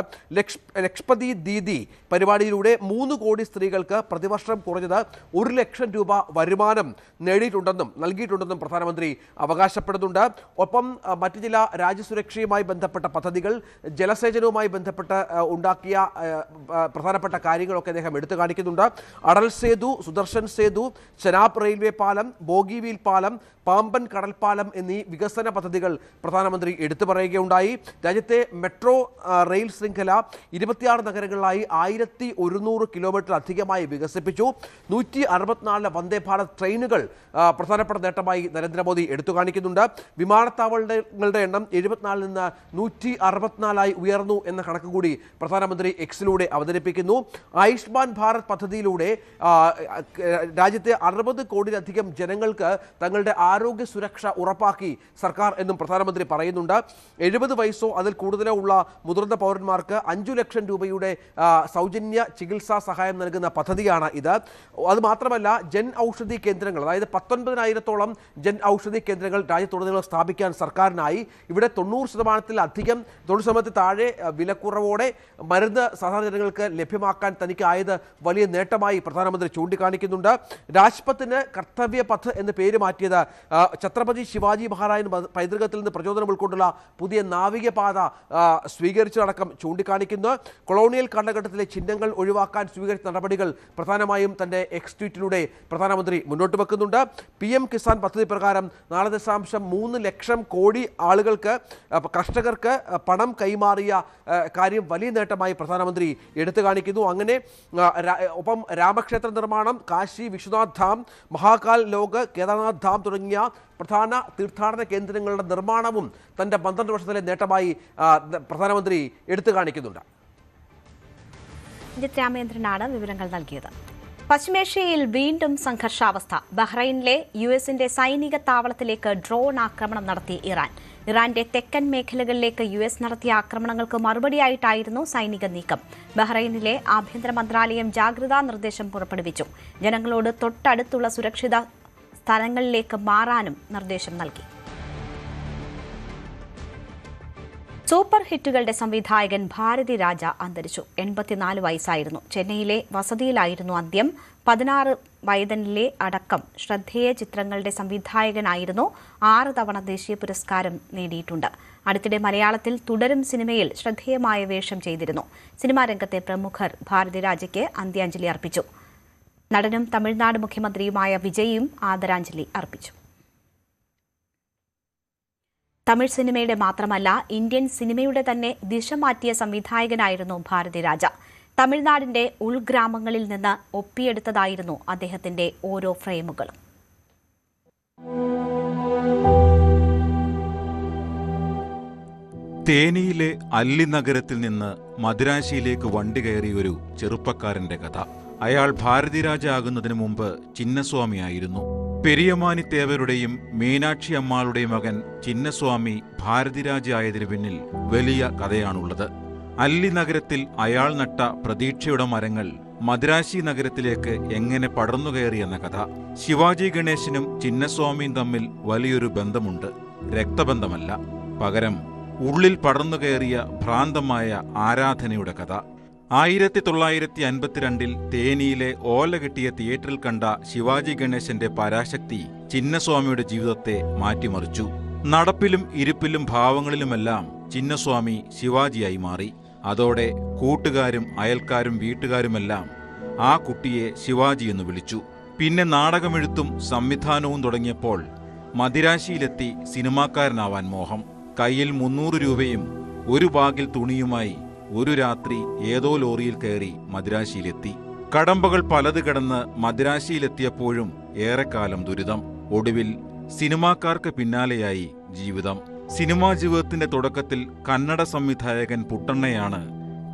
ലക്ഷ്പതി ദീദി പരിപാടിയിലൂടെ 3 കോടി സ്ത്രീകൾക്ക് പ്രതിവർഷം കുറഞ്ഞത് 1 ലക്ഷം രൂപ വരുമാനം നൽകിയിട്ടുണ്ടെന്നും പ്രധാനമന്ത്രി അവകാശപ്പെടുന്നുണ്ട്. ഒപ്പം മറ്റു ചില രാജ്യസുരക്ഷയുമായി ബന്ധപ്പെട്ട പദ്ധതികൾ, ജലസേചനവുമായി ബന്ധപ്പെട്ട് ഉണ്ടാക്കിയ പ്രധാനപ്പെട്ട കാര്യങ്ങളൊക്കെ അദ്ദേഹം എടുത്തു കാണിക്കുന്നുണ്ട്. അടൽ സേതു, സുദർശൻ സേതു, ചെനാബ് റെയിൽവേ പാലം, ബോഗിവീൽ പാലം, പാമ്പൻ കടൽപ്പാലം എന്നീ വികസന പദ്ധതികൾ പ്രധാനമന്ത്രി എടുത്തു പറയുകയുണ്ടായി. രാജ്യത്തെ മെട്രോ റെയിൽ ശൃംഖല 26 നഗരങ്ങളിലായി 1100 കിലോമീറ്റർ അധികമായി വികസിപ്പിച്ചു. 164 വന്ദേ ഭാരത് ട്രെയിനുകൾ പ്രധാനപ്പെട്ട നേട്ടമായി നരേന്ദ്രമോദി എടുത്തു കാണിക്കുന്നുണ്ട്. വിമാനത്താവളങ്ങളുടെ എണ്ണം 74 നിന്ന് 164 ഉയർന്നു എന്ന കണക്ക് കൂടി പ്രധാനമന്ത്രി എക്സിലൂടെ അവതരിപ്പിക്കുന്നു. ആയുഷ്മാൻ ഭാരത് പദ്ധതിയിലൂടെ രാജ്യത്തെ 60 കോടിയിലധികം ജനങ്ങൾക്ക് തങ്ങളുടെ ആരോഗ്യ സുരക്ഷ ഉറപ്പാക്കി സർക്കാർ എന്നും പ്രധാനമന്ത്രി പറയുന്നുണ്ട്. 70 വയസ്സോ അതിൽ കൂടുതലോ ഉള്ള മുതിർന്ന പൗരന്മാർക്ക് 5 ലക്ഷം രൂപയുടെ സൗജന്യ ചികിത്സാ സഹായം നൽകുന്ന പദ്ധതിയാണ് ഇത്. അതുമാത്രമല്ല, ജൻ ഔഷധി കേന്ദ്രങ്ങൾ, അതായത് 19,000-ഓളം ജൻ ഔഷധി കേന്ദ്രങ്ങൾ രാജ്യത്തുടനീളം സ്ഥാപിക്കാൻ സർക്കാരിനായി. ഇവിടെ 90% താഴെ വിലക്കുറവോടെ മരുന്ന് സാധാരണ ജനങ്ങൾക്ക് ലഭ്യമാക്കാൻ തനിക്കായത് വലിയ നേട്ടമായി പ്രധാനമന്ത്രി ചൂണ്ടിക്കാണിക്കുന്നുണ്ട്. രാജ്പത്തിന് കർത്തവ്യ പഥ് എന്ന് പേര് മാറ്റിയത് ഛത്രപതി ശിവാജി മഹാരാജ് പൈതൃകത്തിൽ നിന്ന് പ്രചോദനം ഉൾക്കൊണ്ടുള്ള പുതിയ നാവികപാത സ്വീകരിച്ചതടക്കം ചൂണ്ടിക്കാണിക്കുന്നു. കൊളോണിയൽ കാലഘട്ടത്തിലെ ചിഹ്നങ്ങൾ ഒഴിവാക്കാൻ സ്വീകരിച്ച നടപടികൾ പ്രധാനമായും തന്റെ എക്സ് ട്വീറ്റിലൂടെ പ്രധാനമന്ത്രി മുന്നോട്ട് വെക്കുന്നുണ്ട്. PM കിസാൻ പദ്ധതി പ്രകാരം 4.3 ലക്ഷം കോടി ആളുകൾക്ക്, കർഷകർക്ക് പണം കൈമാറിയ കാര്യം വലിയ നേട്ടമായി പ്രധാനമന്ത്രി എടുത്തു കാണിക്കുന്നു. അങ്ങനെ ഒപ്പം രാമക്ഷേത്ര നിർമ്മാണം, കാശി വിശ്വനാഥ് ധാം, മഹാകാൽ ലോക്, കേദാർനാഥ് ധാം തുടങ്ങിയ പ്രധാന തീർത്ഥാടന കേന്ദ്രങ്ങളുടെ നിർമ്മാണവും തന്റെ 12 വർഷത്തിലെ നേട്ടമായി പ്രധാനമന്ത്രി എടുത്തു കാണിക്കുന്നുണ്ട്. രാമേന്ദ്രനാണ് വിവരങ്ങൾ നൽകിയത്. പശ്ചിമേഷ്യയിൽ വീണ്ടും സംഘർഷാവസ്ഥ. ബഹ്റൈനിലെ US-ന്റെ സൈനിക താവളത്തിലേക്ക് ഡ്രോൺ ആക്രമണം നടത്തി ഇറാൻ. ഇറാന്റെ തെക്കൻ മേഖലകളിലേക്ക് US നടത്തിയ ആക്രമണങ്ങൾക്ക് മറുപടിയായിട്ടായിരുന്നു സൈനിക നീക്കം. ബഹ്റൈനിലെ ആഭ്യന്തര മന്ത്രാലയം ജാഗ്രതാ നിർദ്ദേശം പുറപ്പെടുവിച്ചു. ജനങ്ങളോട് തൊട്ടടുത്തുള്ള സുരക്ഷിത സ്ഥലങ്ങളിലേക്ക് മാറാനും നിർദ്ദേശം നൽകി. സൂപ്പർ ഹിറ്റുകളുടെ സംവിധായകൻ ഭാരതി രാജ അന്തരിച്ചു. 84 വയസ്സായിരുന്നു. ചെന്നൈയിലെ വസതിയിലായിരുന്നു അന്ത്യം. 16 വയതനിലെ അടക്കം ശ്രദ്ധേയ ചിത്രങ്ങളുടെ സംവിധായകനായിരുന്നു. 6 തവണ ദേശീയ പുരസ്കാരം നേടിയിട്ടുണ്ട്. അടുത്തിടെ മലയാളത്തിൽ തുടരും സിനിമയിൽ ശ്രദ്ധേയമായ വേഷം ചെയ്തിരുന്നു. സിനിമാ രംഗത്തെ പ്രമുഖർ ഭാരതി രാജയ്ക്ക് അന്ത്യാഞ്ജലി അർപ്പിച്ചു. നടനും തമിഴ്നാട് മുഖ്യമന്ത്രിയുമായ വിജയും ആദരാഞ്ജലി അർപ്പിച്ചു. തമിഴ് സിനിമയുടെ മാത്രമല്ല, ഇന്ത്യൻ സിനിമയുടെ തന്നെ ദിശ മാറ്റിയ സംവിധായകനായിരുന്നു ഭാരതി രാജ. തമിഴ്നാടിന്റെ ഉൾഗ്രാമങ്ങളിൽ നിന്ന് ഒപ്പിയെടുത്തതായിരുന്നു അദ്ദേഹത്തിന്റെ ഓരോ ഫ്രെയിമുകളും. തേനിയിലെ അല്ലി നഗരത്തിൽ നിന്ന് മദിരാശിയിലേക്ക് വണ്ടി കയറിയൊരു ചെറുപ്പക്കാരന്റെ കഥ. അയാൾ ഭാരതിരാജ ആകുന്നതിനു മുമ്പ് ചിന്നസ്വാമിയായിരുന്നു. പെരിയമാനി തേവരുടെയും മീനാക്ഷി അമ്മാളുടെയും മകൻ ചിന്നസ്വാമി ഭാരതിരാജ ആയതിനു പിന്നിൽ വലിയ കഥയാണുള്ളത്. അല്ലി നഗരത്തിൽ അയാൾ നട്ട പ്രതീക്ഷയുടെ മരങ്ങൾ മദ്രാശി നഗരത്തിലേക്ക് എങ്ങനെ പടർന്നുകയറിയെന്ന കഥ. ശിവാജി ഗണേശനും ചിന്നസ്വാമിയും തമ്മിൽ വലിയൊരു ബന്ധമുണ്ട്. രക്തബന്ധമല്ല, പകരം ഉള്ളിൽ പടർന്നുകയറിയ ഭ്രാന്തമായ ആരാധനയുടെ കഥ. 1952 തേനിയിലെ ഓല കെട്ടിയ തിയേറ്ററിൽ കണ്ട ശിവാജി ഗണേശന്റെ പരാശക്തി ചിന്നസ്വാമിയുടെ ജീവിതത്തെ മാറ്റിമറിച്ചു. നടപ്പിലും ഇരിപ്പിലും ഭാവങ്ങളിലുമെല്ലാം ചിന്നസ്വാമി ശിവാജിയായി മാറി. അതോടെ കൂട്ടുകാരും അയൽക്കാരും വീട്ടുകാരുമെല്ലാം ആ കുട്ടിയെ ശിവാജി എന്ന് വിളിച്ചു. പിന്നെ നാടകമെഴുത്തും സംവിധാനവും തുടങ്ങിയപ്പോൾ മദിരാശിയിലെത്തി സിനിമാക്കാരനാവാൻ മോഹം. കയ്യിൽ 300 രൂപയും ഒരു ബാഗിൽ തുണിയുമായി ഒരു രാത്രി ഏതോ ലോറിയിൽ കയറി മദിരാശിയിലെത്തി. കടമ്പകൾ പലത് കടന്ന് മദിരാശിയിലെത്തിയപ്പോഴും ഏറെക്കാലം ദുരിതം. ഒടുവിൽ സിനിമാക്കാർക്ക് പിന്നാലെയായി ജീവിതം. സിനിമാ ജീവിതത്തിന്റെ തുടക്കത്തിൽ കന്നഡ സംവിധായകൻ പുട്ടണ്ണയാണ്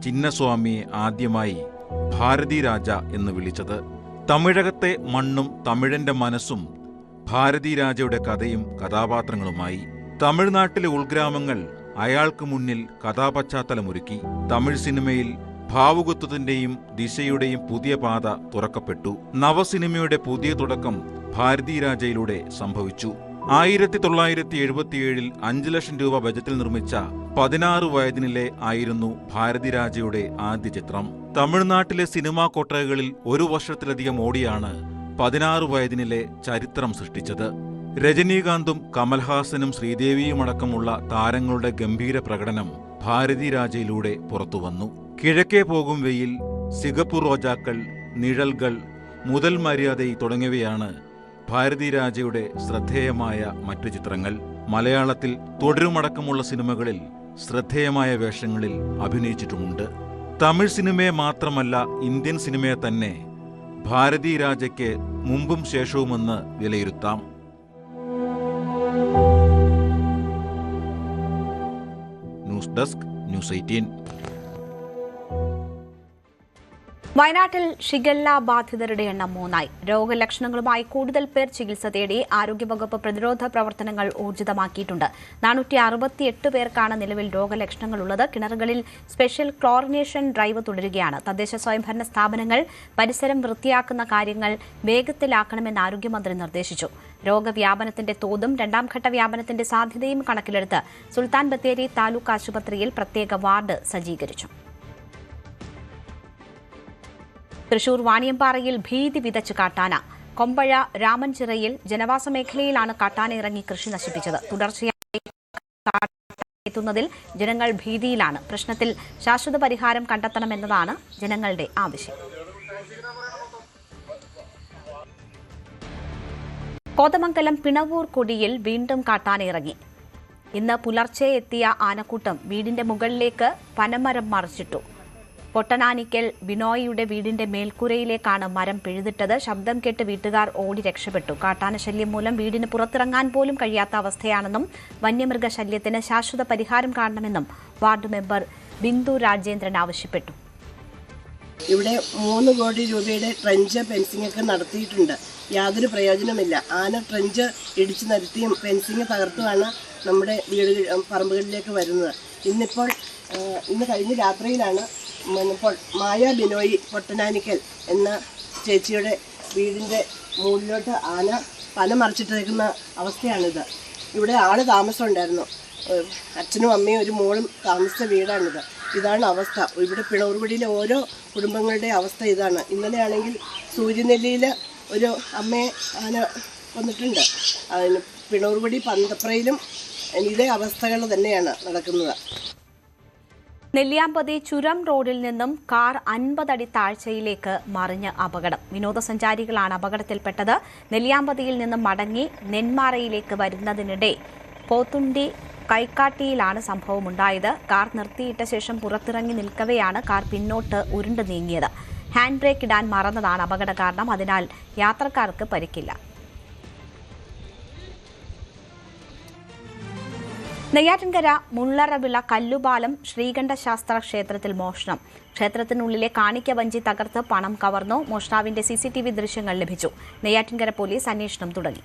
ചിന്നസ്വാമിയെ ആദ്യമായി ഭാരതി രാജ എന്ന് വിളിച്ചത്. തമിഴകത്തെ മണ്ണും തമിഴന്റെ മനസ്സും ഭാരതി രാജയുടെ കഥയും കഥാപാത്രങ്ങളുമായി. തമിഴ്നാട്ടിലെ ഉൾഗ്രാമങ്ങൾ അയാൾക്ക് മുന്നിൽ കഥാപശ്ചാത്തലമൊരുക്കി. തമിഴ് സിനിമയിൽ ഭാവുകത്വത്തിന്റെയും ദിശയുടെയും പുതിയ പാത തുറക്കപ്പെട്ടു. നവസിനിമയുടെ പുതിയ തുടക്കം ഭാരതീരാജയിലൂടെ സംഭവിച്ചു. 1977 5 ലക്ഷം രൂപ ബജറ്റിൽ നിർമ്മിച്ച 16 വയതിനിലെ ആയിരുന്നു ഭാരതിരാജയുടെ ആദ്യ ചിത്രം. തമിഴ്നാട്ടിലെ സിനിമാ കൊട്ടകകളിൽ 1 വർഷത്തിലധികം ഓടിയാണ് 16 വയതിനിലെ ചരിത്രം സൃഷ്ടിച്ചത്. രജനീകാന്തും കമൽഹാസനും ശ്രീദേവിയുമടക്കമുള്ള താരങ്ങളുടെ ഗംഭീര പ്രകടനം ഭാരതിരാജയിലൂടെ പുറത്തുവന്നു. കിഴക്കേ പോകും വെയിൽ, സിഗപ്പൂർ റോജാക്കൾ, നിഴൽകൾ, മുതൽ മര്യാദ തുടങ്ങിയവയാണ് ഭാരതിരാജയുടെ ശ്രദ്ധേയമായ മറ്റു ചിത്രങ്ങൾ. മലയാളത്തിൽ തുടരുമടക്കമുള്ള സിനിമകളിൽ ശ്രദ്ധേയമായ വേഷങ്ങളിൽ അഭിനയിച്ചിട്ടുമുണ്ട്. തമിഴ് സിനിമയെ മാത്രമല്ല, ഇന്ത്യൻ സിനിമയെ തന്നെ ഭാരതിരാജയ്ക്ക് മുമ്പും ശേഷവുമെന്ന് വിലയിരുത്താം. News desk, news 18. വയനാട്ടിൽ ഷിഗല്ല ബാധിതരുടെ എണ്ണം 3ആയി. രോഗലക്ഷണങ്ങളുമായി കൂടുതൽ പേർ ചികിത്സ തേടി ആരോഗ്യവകുപ്പ് പ്രതിരോധ പ്രവർത്തനങ്ങൾ ഊർജിതമാക്കിയിട്ടുണ്ട്. 468 പേർക്കാണ് നിലവിൽ രോഗലക്ഷണങ്ങളുള്ളത്. കിണറുകളിൽ സ്പെഷ്യൽ ക്ലോറിനേഷൻ ഡ്രൈവ് തുടരുകയാണ്. തദ്ദേശ സ്വയംഭരണ സ്ഥാപനങ്ങൾ പരിസരം വൃത്തിയാക്കുന്ന കാര്യങ്ങൾ വേഗത്തിലാക്കണമെന്ന് ആരോഗ്യമന്ത്രി നിർദ്ദേശിച്ചു. രോഗവ്യാപനത്തിന്റെ തോതും 2ാം ഘട്ട വ്യാപനത്തിന്റെ സാധ്യതയും കണക്കിലെടുത്ത് സുൽത്താൻ ബത്തേരി താലൂക്ക് ആശുപത്രിയിൽ പ്രത്യേക വാർഡ് സജ്ജീകരിച്ചു. തൃശൂർ വാണിയമ്പാറയിൽ ഭീതി വിതച്ച് കാട്ടാന. കൊമ്പഴ രാമൻചിറയിൽ ജനവാസ മേഖലയിലാണ് കാട്ടാന ഇറങ്ങി കൃഷി നശിപ്പിച്ചത്. തുടർച്ചയായി എത്തുന്നതിൽ ജനങ്ങൾ ഭീതിയിലാണ്. പ്രശ്നത്തിൽ ശാശ്വത പരിഹാരം കണ്ടെത്തണമെന്നതാണ് ജനങ്ങളുടെ ആവശ്യം. കോതമംഗലം പിണവൂർ കൊടിയിൽ വീണ്ടും കാട്ടാന ഇറങ്ങി. ഇന്ന് പുലർച്ചെ എത്തിയ ആനക്കൂട്ടം വീടിന്റെ മുകളിലേക്ക് പനമരം മറിച്ചിട്ടു. പൊട്ടനാനിക്കൽ ബിനോയിയുടെ വീടിന്റെ മേൽക്കൂരയിലേക്കാണ് മരം പിഴുതിട്ടത്. ശബ്ദം കേട്ട് വീട്ടുകാർ ഓടി രക്ഷപ്പെട്ടു. കാട്ടാനശല്യം മൂലം വീടിന് പുറത്തിറങ്ങാൻ പോലും കഴിയാത്ത അവസ്ഥയാണെന്നും വന്യമൃഗശല്യത്തിന് ശാശ്വത പരിഹാരം കാണണമെന്നും വാർഡ് മെമ്പർ ബിന്ദു രാജേന്ദ്രൻ ആവശ്യപ്പെട്ടു. ഇവിടെ 3 കോടി രൂപയുടെ ട്രെഞ്ച് ഫെൻസിംഗ് ഒക്കെ നടത്തിയിട്ടുണ്ട്. യാതൊരു പ്രയോജനമില്ല. ആന ട്രെഞ്ച് ഇടിച്ചു നിരത്തിയും ഫെൻസിങ് തകർത്തുമാണ് നമ്മുടെ പറമ്പുകളിലേക്ക് വരുന്നത്. ഇന്ന് കഴിഞ്ഞ രാത്രിയിലാണ് മായ ബിനോയി പൊട്ടനാനിക്കൽ എന്ന ചേച്ചിയുടെ വീടിൻ്റെ മുകളിലോട്ട് ആന പന മറിച്ചിട്ടേക്കുന്ന അവസ്ഥയാണിത്. ഇവിടെ ആള് താമസമുണ്ടായിരുന്നു. അച്ഛനും അമ്മയും ഒരു മോളും താമസിച്ച വീടാണിത്. ഇതാണ് അവസ്ഥ. ഇവിടെ പിണൂർകുടിയിലെ ഓരോ കുടുംബങ്ങളുടെ അവസ്ഥ ഇതാണ്. ഇന്നലെയാണെങ്കിൽ സൂര്യനെല്ലിയിൽ ഒരു അമ്മയെ ആന കൊന്നിട്ടുണ്ട്. പിണൂർകുടി പന്തപ്രയിലും ഇതേ അവസ്ഥകൾ തന്നെയാണ് നടക്കുന്നത്. നെല്ലിയാമ്പതി ചുരം റോഡിൽ നിന്നും കാർ 50 അടി താഴ്ചയിലേക്ക് മറിഞ്ഞ് അപകടം. വിനോദസഞ്ചാരികളാണ് അപകടത്തിൽപ്പെട്ടത്. നെല്ലിയാമ്പതിയിൽ നിന്നും മടങ്ങി നെന്മാറയിലേക്ക് വരുന്നതിനിടെ പോത്തുണ്ടി കൈക്കാട്ടിയിലാണ് സംഭവമുണ്ടായത്. കാർ നിർത്തിയിട്ട ശേഷം പുറത്തിറങ്ങി നിൽക്കവെയാണ് കാർ പിന്നോട്ട് ഉരുണ്ടു നീങ്ങിയത്. ഹാൻഡ് ബ്രേക്ക് ഇടാൻ മറന്നതാണ് അപകട കാരണം. അതിനാൽ യാത്രക്കാർക്ക് പരിക്കില്ല. നെയ്യാറ്റിൻകര മുള്ളറവിള കല്ലുപാലം ശ്രീകണ്ഠശാസ്ത്ര ക്ഷേത്രത്തിൽ മോഷണം. ക്ഷേത്രത്തിനുള്ളിലെ കാണിക്ക വഞ്ചി തകർത്ത് പണം കവർന്നു. മോഷ്ടാവിന്റെ CCTV ദൃശ്യങ്ങൾ ലഭിച്ചു. നെയ്യാറ്റിൻകര പോലീസ് അന്വേഷണം തുടങ്ങി.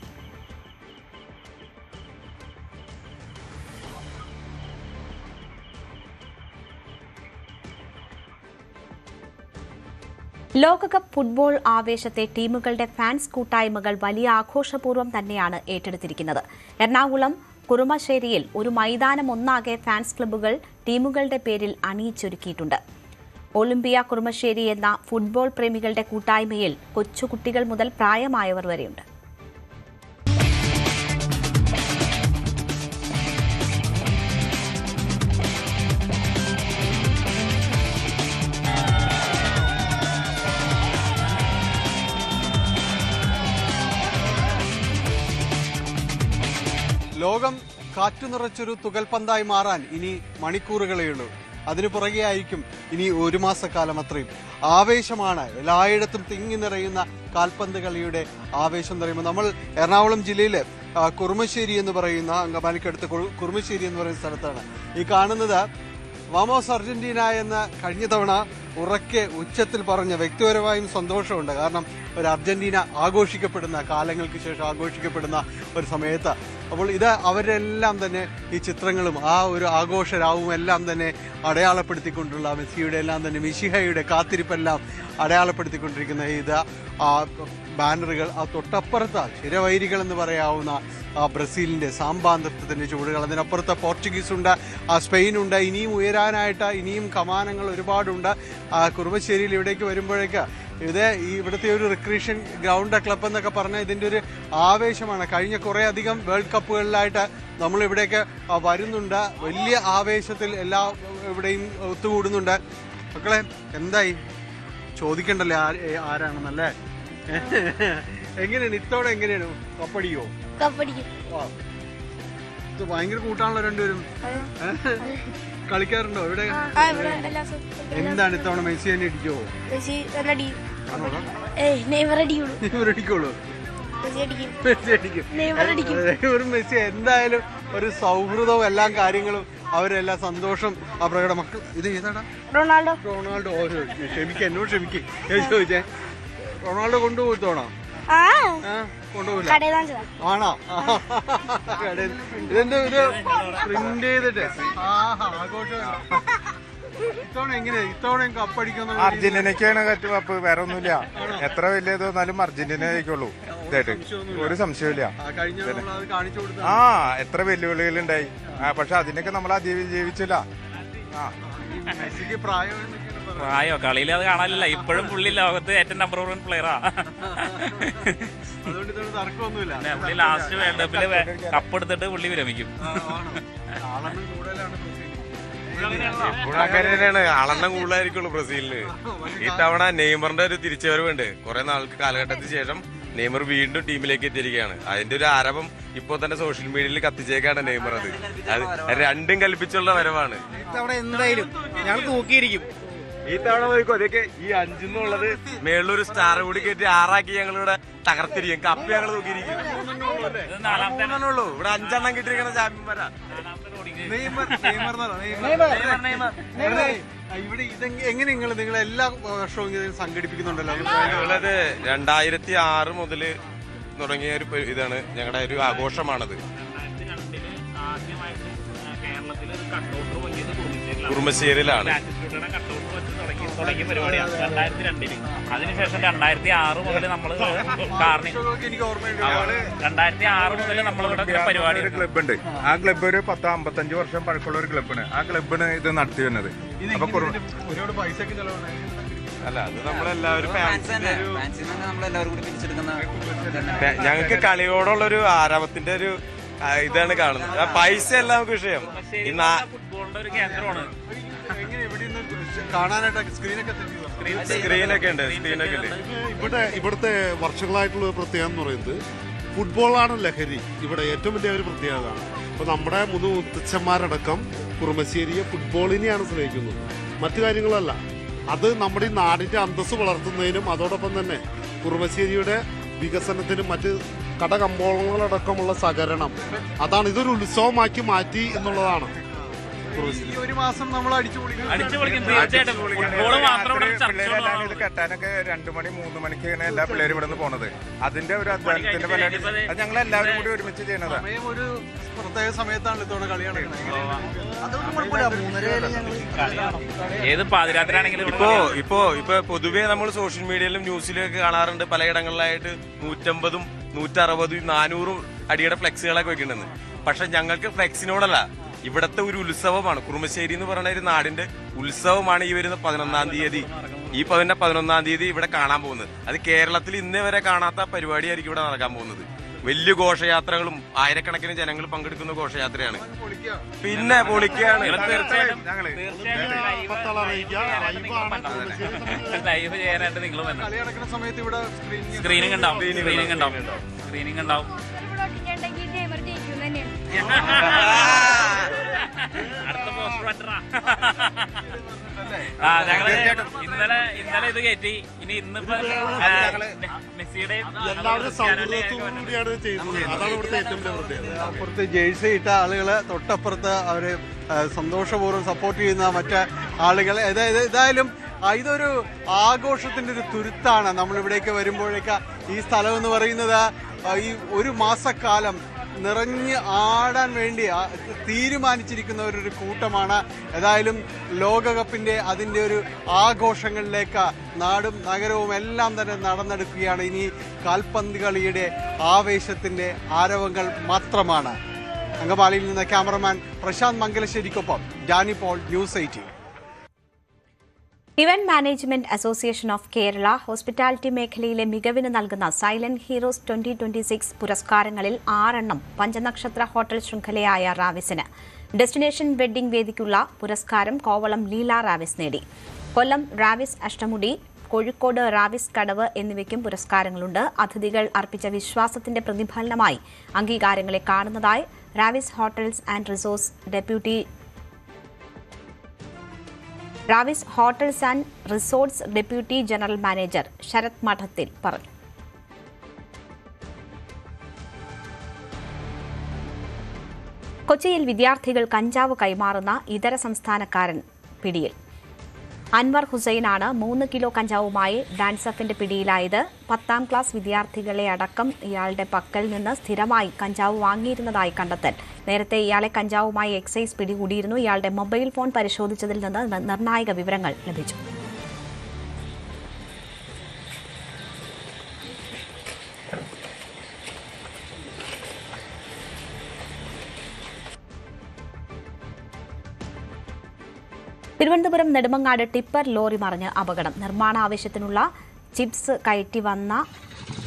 ലോകകപ്പ് ഫുട്ബോൾ ആവേശത്തെ ടീമുകളുടെ ഫാൻസ് കൂട്ടായ്മകൾ വലിയ ആഘോഷപൂർവ്വം തന്നെയാണ് ഏറ്റെടുത്തിരിക്കുന്നത്. എറണാകുളം കുറുമശ്ശേരിയിൽ ഒരു മൈതാനം ഒന്നാകെ ഫാൻസ് ക്ലബ്ബുകൾ ടീമുകളുടെ പേരിൽ അണിയിച്ചൊരുക്കിയിട്ടുണ്ട്. ഒളിമ്പിയ കുറുമശ്ശേരി എന്ന ഫുട്ബോൾ പ്രേമികളുടെ കൂട്ടായ്മയിൽ കൊച്ചുകുട്ടികൾ മുതൽ പ്രായമായവർ വരെയുണ്ട്. ലോകം കാറ്റു നിറച്ചൊരു തുകൽപന്തായി മാറാൻ ഇനി മണിക്കൂറുകളേയുള്ളൂ. അതിനു പുറകെയായിരിക്കും ഇനി 1 മാസക്കാലം അത്രയും. ആവേശമാണ് എല്ലായിടത്തും തിങ്ങി നിറയുന്ന കാൽപന്ത് കളിയുടെ ആവേശം നിറയുമ്പോൾ നമ്മൾ എറണാകുളം ജില്ലയിലെ കുറുമശ്ശേരി എന്ന് പറയുന്ന അങ്കമാലിക്കടുത്ത് കുറുമശ്ശേരി എന്ന് പറയുന്ന സ്ഥലത്താണ് ഈ കാണുന്നത്. വാമോസ് അർജന്റീന എന്ന് കഴിഞ്ഞ തവണ ഉറക്കെ ഉച്ചത്തിൽ പറഞ്ഞ വ്യക്തിപരമായും സന്തോഷമുണ്ട്. കാരണം ഒരു അർജന്റീന ആഘോഷിക്കപ്പെടുന്ന കാലങ്ങൾക്ക് ശേഷം ആഘോഷിക്കപ്പെടുന്ന ഒരു സമയത്ത് അപ്പോൾ ഇത് അവരെല്ലാം തന്നെ ഈ ചിത്രങ്ങളും ആ ഒരു ആഘോഷരാവും എല്ലാം തന്നെ അടയാളപ്പെടുത്തിക്കൊണ്ടുള്ള മെസ്സിയുടെ എല്ലാം തന്നെ മിശിഹയുടെ കാത്തിരിപ്പെല്ലാം അടയാളപ്പെടുത്തിക്കൊണ്ടിരിക്കുന്ന ഇത് ബാനറുകൾ, ആ തൊട്ടപ്പുറത്ത് ചിരവൈരികൾ എന്ന് പറയാവുന്ന ബ്രസീലിൻ്റെ സാമ്പാ നൃത്തത്തിൻ്റെ ചുവടുകൾ, അതിനപ്പുറത്ത് പോർച്ചുഗീസുണ്ട്, സ്പെയിനുണ്ട്, ഇനിയും ഉയരാനായിട്ട് ഇനിയും കമാനങ്ങൾ ഒരുപാടുണ്ട്. കുറുമശ്ശേരിയിൽ ഇവിടേക്ക് വരുമ്പോഴേക്ക് ഇത് ഇവിടുത്തെ ഒരു റിക്രിയേഷൻ ഗ്രൗണ്ട് ക്ലബ് എന്നൊക്കെ പറഞ്ഞാൽ ഇതിൻ്റെ ഒരു ആവേശമാണ്. കഴിഞ്ഞ കുറേ അധികം വേൾഡ് കപ്പുകളിലായിട്ട് നമ്മളിവിടേക്ക് വരുന്നുണ്ട്, വലിയ ആവേശത്തിൽ എല്ലാ ഇവിടെയും ഒത്തുകൂടുന്നുണ്ട്. മക്കളെ എന്തായി ചോദിക്കണ്ടല്ലേ ആരാണെന്നല്ലേ? എങ്ങനെയാണ് ഇത്തവണ എങ്ങനെയാണ് കപ്പടിക്കോ? ഇത് ഭയങ്കര കൂട്ടാണല്ലോ രണ്ടുപേരും. കളിക്കാറുണ്ടോ ഇവിടെ? എന്താണ് ഇത്തവണ മെസ്സി തന്നെ ഇടിക്കോ? മെസ്സി എന്തായാലും ഒരു സൗഹൃദവും എല്ലാ കാര്യങ്ങളും അവരെല്ലാം സന്തോഷം ആ പ്രകടനം. മക്കൾ ഇത് ഏതാടാ? റൊണാൾഡോ. ക്ഷമിക്ക, എന്നോട് ക്ഷമിക്കേ ചോദിച്ചേ. റൊണാൾഡോ കൊണ്ടുപോയിത്തോണോ? കൊണ്ടുപോയില്ല ആണോ? ഇതെന്ത് ഇത് പ്രിന്റ് ചെയ്തിട്ട് ആഘോഷം. ഇത്തവണ എങ്ങനെയാ? ഇത്തവണ കപ്പടിക്കുന്ന അർജന്റീനയ്ക്കാണ് കപ്പ്, വേറെ ഒന്നുമില്ല. എത്ര വലിയ തോന്നാലും അർജന്റീന ജയിക്കുള്ളൂ. ഇതായിട്ട് ഒരു സംശയമില്ല. എത്ര വെല്ലുവിളികളുണ്ടായി, പക്ഷെ അതിനൊക്കെ നമ്മൾ അതിജീവിച്ചില്ല. പ്രായോ കളിയിൽ അത് കാണാനില്ല. ഇപ്പോഴും പുള്ളി ലോകത്ത് ഏറ്റവും നമ്പർ 1 പ്ലെയറാ. പുള്ളി ലാസ്റ്റ് വേൾഡ് കപ്പില് കപ്പെടുത്തിട്ട് പുള്ളി വിരമിക്കും. അങ്ങനെയാണ്, ആളെണ്ണം കൂടുതലായിരിക്കുള്ളൂ ബ്രസീലിന്. ഇത്തവണ നെയ്മറിന്റെ ഒരു തിരിച്ചുവരവുണ്ട്. കുറെ നാൾക്ക് കാലഘട്ടത്തിന് ശേഷം നെയ്മർ വീണ്ടും ടീമിലേക്ക് എത്തിയിരിക്കുകയാണ്. അതിന്റെ ഒരു ആരവം ഇപ്പോൾ തന്നെ സോഷ്യൽ മീഡിയയിൽ കത്തിച്ചേക്കാണ് നെയ്മർ. അത് രണ്ടും കൽപ്പിച്ചുള്ള വരവാണ്. ഇത്തവണ എന്തായാലും ഞങ്ങൾ തൂക്കിയിരിക്കും. ഈ തവണ നോക്കോ, അതൊക്കെ ഈ 5 എന്നുള്ളത് മേളിലൊരു സ്റ്റാർ കൂടി കയറ്റി 6 ഞങ്ങളിവിടെ തകർത്തിരിക്കും. കപ്പ് ഞങ്ങൾ നോക്കിയിരിക്കും. ഇവിടെ 5 എണ്ണം കിട്ടിയിരിക്കുന്ന ചാമ്പ്യന്മാരാ. ഇവിടെ എങ്ങനെ നിങ്ങൾ എല്ലാ വർഷവും സംഘടിപ്പിക്കുന്നുണ്ടല്ലോ? 2006 മുതൽ തുടങ്ങിയ ഒരു ഇതാണ്, ഞങ്ങളുടെ ഒരു ആഘോഷമാണത്. കുറുമശ്ശേരിയിലാണ് തുടങ്ങിയ പരിപാടിയാണ് 2002. അതിനുശേഷം 2006 മുതൽ നമ്മൾ 2006 മുതൽ നമ്മളിവിടെ പരിപാടി ക്ലബ്ബുണ്ട്. ആ ക്ലബ്ബ് ഒരു 10-55 വർഷം പഴക്കമുള്ള ഒരു ക്ലബ്ബാണ്. ആ ക്ലബ്ബിന് ഇത് നടത്തി വരുന്നത്. അല്ല, അത് നമ്മളെല്ലാവരും ഞങ്ങൾക്ക് കളിയോടുള്ളൊരു ആരവത്തിന്റെ ഒരു ഇതാണ് കാണുന്നത്. പൈസ എല്ലാം നമുക്ക് വിഷയം. ഫുട്ബോളിന്റെ ഒരു കേന്ദ്രമാണ്. സ്ക്രീനൊക്കെ ഉണ്ട്. ഇവിടുത്തെ വർഷങ്ങളായിട്ടുള്ള ഒരു പ്രത്യേകത എന്ന് പറയുന്നത് ഫുട്ബോളാണ് ലഹരി. ഇവിടെ ഏറ്റവും വലിയ ഒരു പ്രത്യേകത. അപ്പൊ നമ്മുടെ 3 മുത്തച്ഛന്മാരടക്കം കുറുമശ്ശേരിയെ ഫുട്ബോളിനെയാണ് സ്നേഹിക്കുന്നത്, മറ്റു കാര്യങ്ങളല്ല. അത് നമ്മുടെ ഈ നാടിന്റെ അന്തസ്സ് വളർത്തുന്നതിനും അതോടൊപ്പം തന്നെ കുറുമശ്ശേരിയുടെ വികസനത്തിനും മറ്റ് കടകമ്പോളങ്ങളടക്കമുള്ള സഹകരണം, അതാണ് ഇതൊരു ഉത്സവമാക്കി മാറ്റി എന്നുള്ളതാണ്. ഒരു മാസം നമ്മൾ ഇത് കെട്ടാനൊക്കെ 2 മണി 3 മണിക്കാണ് എല്ലാ പിള്ളേരും ഇവിടെ നിന്ന് പോണത്. അതിന്റെ ഒരു അധ്വാനത്തിന്റെ ഫലമായിട്ട് അത് ഞങ്ങൾ എല്ലാവരും കൂടി ഒരുമിച്ച് ചെയ്യണത്. ഒരു പ്രത്യേക സമയത്താണ് ഇത്തവണ കളി ഏത് പാതിരാത്രിയാണെങ്കിലും ഇപ്പോ പൊതുവേ നമ്മൾ സോഷ്യൽ മീഡിയയിലും ന്യൂസിലൊക്കെ കാണാറുണ്ട്. പലയിടങ്ങളിലായിട്ട് 150, 160, 400 അടിയുടെ ഫ്ലെക്സുകളൊക്കെ വെക്കുന്നുണ്ട്. പക്ഷെ ഞങ്ങൾക്ക് ഫ്ലെക്സിനോടല്ല, ഇവിടത്തെ ഒരു ഉത്സവമാണ്. കുറുമശ്ശേരി എന്ന് പറയുന്ന ഒരു നാടിന്റെ ഉത്സവമാണ് ഈ വരുന്ന 11-ാം തീയതി. ഈ 11-ാം തീയതി ഇവിടെ കാണാൻ പോകുന്നത്. അത് കേരളത്തിൽ ഇന്നേ വരെ കാണാത്ത പരിപാടിയായിരിക്കും ഇവിടെ നടക്കാൻ പോകുന്നത്. വലിയ ഘോഷയാത്രകളും ആയിരക്കണക്കിന് ജനങ്ങൾ പങ്കെടുക്കുന്ന ഘോഷയാത്രയാണ്. പിന്നെ പൊളിക്കുകയാണ്. ലൈവ് ചെയ്യാനായിട്ട് നിങ്ങൾ സ്ക്രീനിങ് ഉണ്ടാവും. അടുത്ത പോസ്റ്റർ ഞങ്ങള് ഇന്നലെ ഇത് കയറ്റി. ഇനി ഇന്നിപ്പോ മെസ്സിയുടെ അപ്പുറത്ത് ജേഴ്സി ഇട്ട ആളുകള്, തൊട്ടപ്പുറത്ത് അവര് സന്തോഷപൂർവ്വം സപ്പോർട്ട് ചെയ്യുന്ന മറ്റ് ആളുകൾ. ഏതായാലും ഇതൊരു ആഘോഷത്തിന്റെ ഒരു തുരുത്താണ്. നമ്മളിവിടേക്ക് വരുമ്പോഴേക്ക് ഈ സ്ഥലം എന്ന് പറയുന്നത് ഈ ഒരു മാസക്കാലം നിറഞ്ഞ് ആടാൻ വേണ്ടി തീരുമാനിച്ചിരിക്കുന്ന ഒരു കൂട്ടമാണ്. ഏതായാലും ലോകകപ്പിൻ്റെ അതിൻ്റെ ഒരു ആഘോഷങ്ങളിലേക്ക് നാടും നഗരവും എല്ലാം തന്നെ നടന്നെടുക്കുകയാണ്. ഇനി കാൽപന്ത് കളിയുടെ ആവേശത്തിൻ്റെ ആരവങ്ങൾ മാത്രമാണ്. അങ്കമാലിയിൽ നിന്ന് ക്യാമറമാൻ പ്രശാന്ത് മംഗലശ്ശേരിക്കൊപ്പം Dani Paul, news 18. Event management association of Kerala hospitality മേഖലയിലെ മികവിന് നൽകുന്ന സൈലന്റ് ഹീറോസ് 2026 പുരസ്കാരങ്ങളിൽ 6 പഞ്ചനക്ഷത്ര ഹോട്ടൽ ശൃംഖലയായ റാവിസിന്. ഡെസ്റ്റിനേഷൻ വെഡ്ഡിംഗ് വേദിക്കുള്ള പുരസ്കാരം കോവളം ലീല റാവിസ് നേടി. കൊല്ലം റാവിസ് അഷ്ടമുടി, കോഴിക്കോട് റാവിസ് കടവ് എന്നിവയ്ക്കും പുരസ്കാരങ്ങളുണ്ട്. അതിഥികൾ അർപ്പിച്ച വിശ്വാസത്തിന്റെ പ്രതിഫലനമായി അംഗീകാരങ്ങളെ കാണുന്നതായി Raviz hotels and resorts deputy general manager Sarath Madathil പറഞ്ഞു. കൊച്ചിയിൽ വിദ്യാർത്ഥികൾ കഞ്ചാവ് കൈമാറുന്ന ഇതര സംസ്ഥാനക്കാരൻ പിടിയിൽ. അൻവർ ഹുസൈനാണ് 3 കിലോ കഞ്ചാവുമായി ഡാൻസഫിന്റെ പിടിയിലായത്. 10ാം ക്ലാസ് വിദ്യാർത്ഥികളെ അടക്കം ഇയാളുടെ പക്കൽ നിന്ന് സ്ഥിരമായി കഞ്ചാവ് വാങ്ങിയിരുന്നതായി കണ്ടെത്തൽ. നേരത്തെ ഇയാളെ കഞ്ചാവുമായി എക്സൈസ് പിടികൂടിയിരുന്നു. ഇയാളുടെ മൊബൈൽ ഫോൺ പരിശോധിച്ചതിൽ നിന്ന് നിർണായക വിവരങ്ങൾ ലഭിച്ചു. തിരുവനന്തപുരം നെടുമങ്ങാട് ടിപ്പർ ലോറി മറിഞ്ഞ് അപകടം. നിർമ്മാണ ആവശ്യത്തിനുള്ള ചിപ്സ് കയറ്റി വന്ന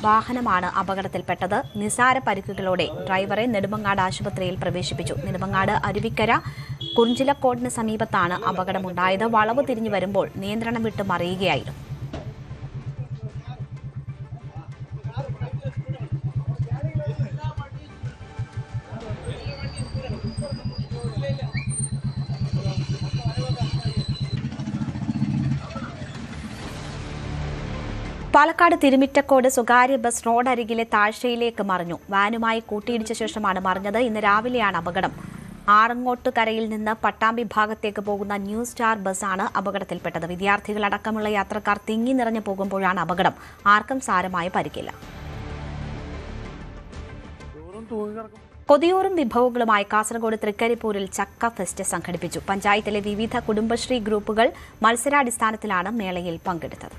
വാഹനമാണ് അപകടത്തിൽപ്പെട്ടത്. നിസാര പരിക്കുകളോടെ ഡ്രൈവറെ നെടുമങ്ങാട് ആശുപത്രിയിൽ പ്രവേശിപ്പിച്ചു. നെടുമങ്ങാട് അരുവിക്കര കുറിഞ്ചിലക്കോടിന് സമീപത്താണ് അപകടമുണ്ടായത്. വളവ് തിരിഞ്ഞു വരുമ്പോൾ നിയന്ത്രണം വിട്ട് മറിയുകയായിരുന്നു. പാലക്കാട് തിരുമിറ്റക്കോട് സ്വകാര്യ ബസ് റോഡരികിലെ താഴ്ചയിലേക്ക് മറിഞ്ഞു. വാനുമായി കൂട്ടിയിടിച്ച ശേഷമാണ് മറിഞ്ഞത്. ഇന്ന് രാവിലെയാണ് അപകടം. ആറങ്ങോട്ടുകരയിൽ നിന്ന് പട്ടാമ്പി ഭാഗത്തേക്ക് പോകുന്ന ന്യൂ സ്റ്റാർ ബസ്സാണ് അപകടത്തിൽപ്പെട്ടത്. വിദ്യാർത്ഥികളടക്കമുള്ള യാത്രക്കാർ തിങ്ങി നിറഞ്ഞു പോകുമ്പോഴാണ് അപകടം. ആർക്കും സാരമായ പരിക്കില്ല. കൊതിയൂറും വിഭവങ്ങളുമായി കാസർഗോഡ് തൃക്കരിപ്പൂരിൽ ചക്ക ഫെസ്റ്റ് സംഘടിപ്പിച്ചു. പഞ്ചായത്തിലെ വിവിധ കുടുംബശ്രീ ഗ്രൂപ്പുകൾ മത്സരാടിസ്ഥാനത്തിലാണ് മേളയിൽ പങ്കെടുത്തത്.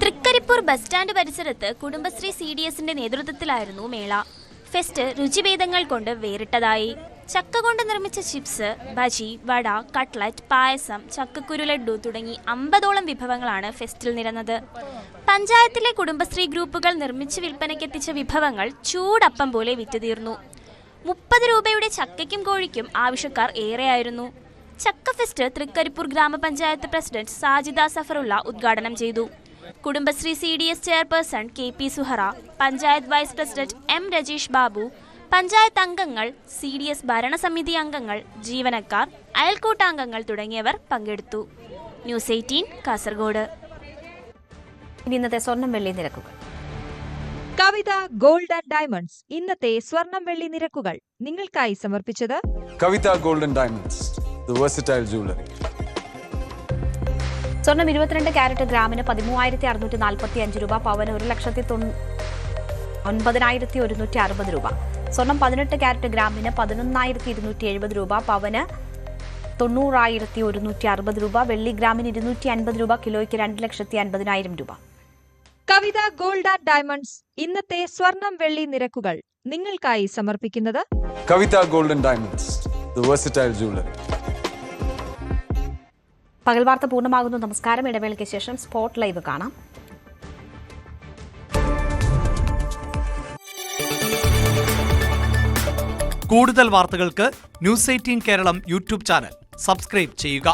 തൃക്കരിപ്പൂർ ബസ് സ്റ്റാൻഡ് പരിസരത്ത് കുടുംബശ്രീ CDSന്റെ നേതൃത്വത്തിലായിരുന്നു മേള. ഫെസ്റ്റ് രുചിഭേദങ്ങൾ കൊണ്ട് വേറിട്ടതായി. ചക്ക കൊണ്ട് നിർമ്മിച്ച ചിപ്സ്, ബജി, വട, കട്ട്ലറ്റ്, പായസം, ചക്കക്കുരു ലഡ്ഡു തുടങ്ങി 50ഓളം വിഭവങ്ങളാണ് ഫെസ്റ്റിൽ നിരന്നത്. പഞ്ചായത്തിലെ കുടുംബശ്രീ ഗ്രൂപ്പുകൾ നിർമ്മിച്ച് വിൽപ്പനയ്ക്കെത്തിച്ച വിഭവങ്ങൾ ചൂടപ്പം പോലെ വിറ്റുതീർന്നു. 30 രൂപയുടെ ചക്കയ്ക്കും കോഴിക്കും ആവശ്യക്കാർ ഏറെയായിരുന്നു. ചക്ക ഫെസ്റ്റ് തൃക്കരിപ്പൂർ ഗ്രാമപഞ്ചായത്ത് പ്രസിഡന്റ് സാജിദ സഫറുള്ള ഉദ്ഘാടനം ചെയ്തു. Kudumbashree CDS chairperson KP Suhara, panchayat vice president M Rajeesh Babu, panchayat അംഗങ്ങൾ, CDS ഭരണസമിതി അംഗങ്ങൾ, ജീവനക്കാർ, അയൽക്കൂട്ടാംഗങ്ങൾ തുടങ്ങിയവർ പങ്കെടുത്തു. ന്യൂസ് 18 കാസർഗോഡ്. ഇന്നത്തെ സ്വർണം വെള്ളി നിരക്കുകൾ. കവിത ഗോൾഡ് ആൻഡ് ഡയമണ്ട്സ് ഇന്നത്തെ സ്വർണം വെള്ളി നിരക്കുകൾ നിങ്ങൾക്കായി സമർപ്പിച്ചത് Kavitha gold and diamonds, the versatile jewellery. സ്വർണം 22 ക്യാരറ്റ് ഗ്രാമിന് 13,645 രൂപ, പവന് 1,09,160 രൂപ. സ്വർണം 18 ക്യാരറ്റ് ഗ്രാമിന് 11,270 രൂപ, പവന് 90,160 രൂപ. വെള്ളി ഗ്രാമിന് 250 രൂപ, കിലോയ്ക്ക് 2,50,000 രൂപ. കവിത ഗോൾഡ് ആൻഡ് ഡയമണ്ട്സ് ഇന്നത്തെ സ്വർണം വെള്ളി നിരക്കുകൾ നിങ്ങൾക്കായി സമർപ്പിക്കുന്നത് Kavitha gold and diamonds, the versatile jewellery. പകൽ വാർത്ത പൂർണ്ണമാകുന്നു. നമസ്കാരം. ഇടവേളയ്ക്ക് ശേഷം സ്പോട്ട് ലൈവ് കാണാം. കൂടുതൽ വാർത്തകൾക്ക് news 18 Keralam YouTube channel subscribe ചെയ്യുക.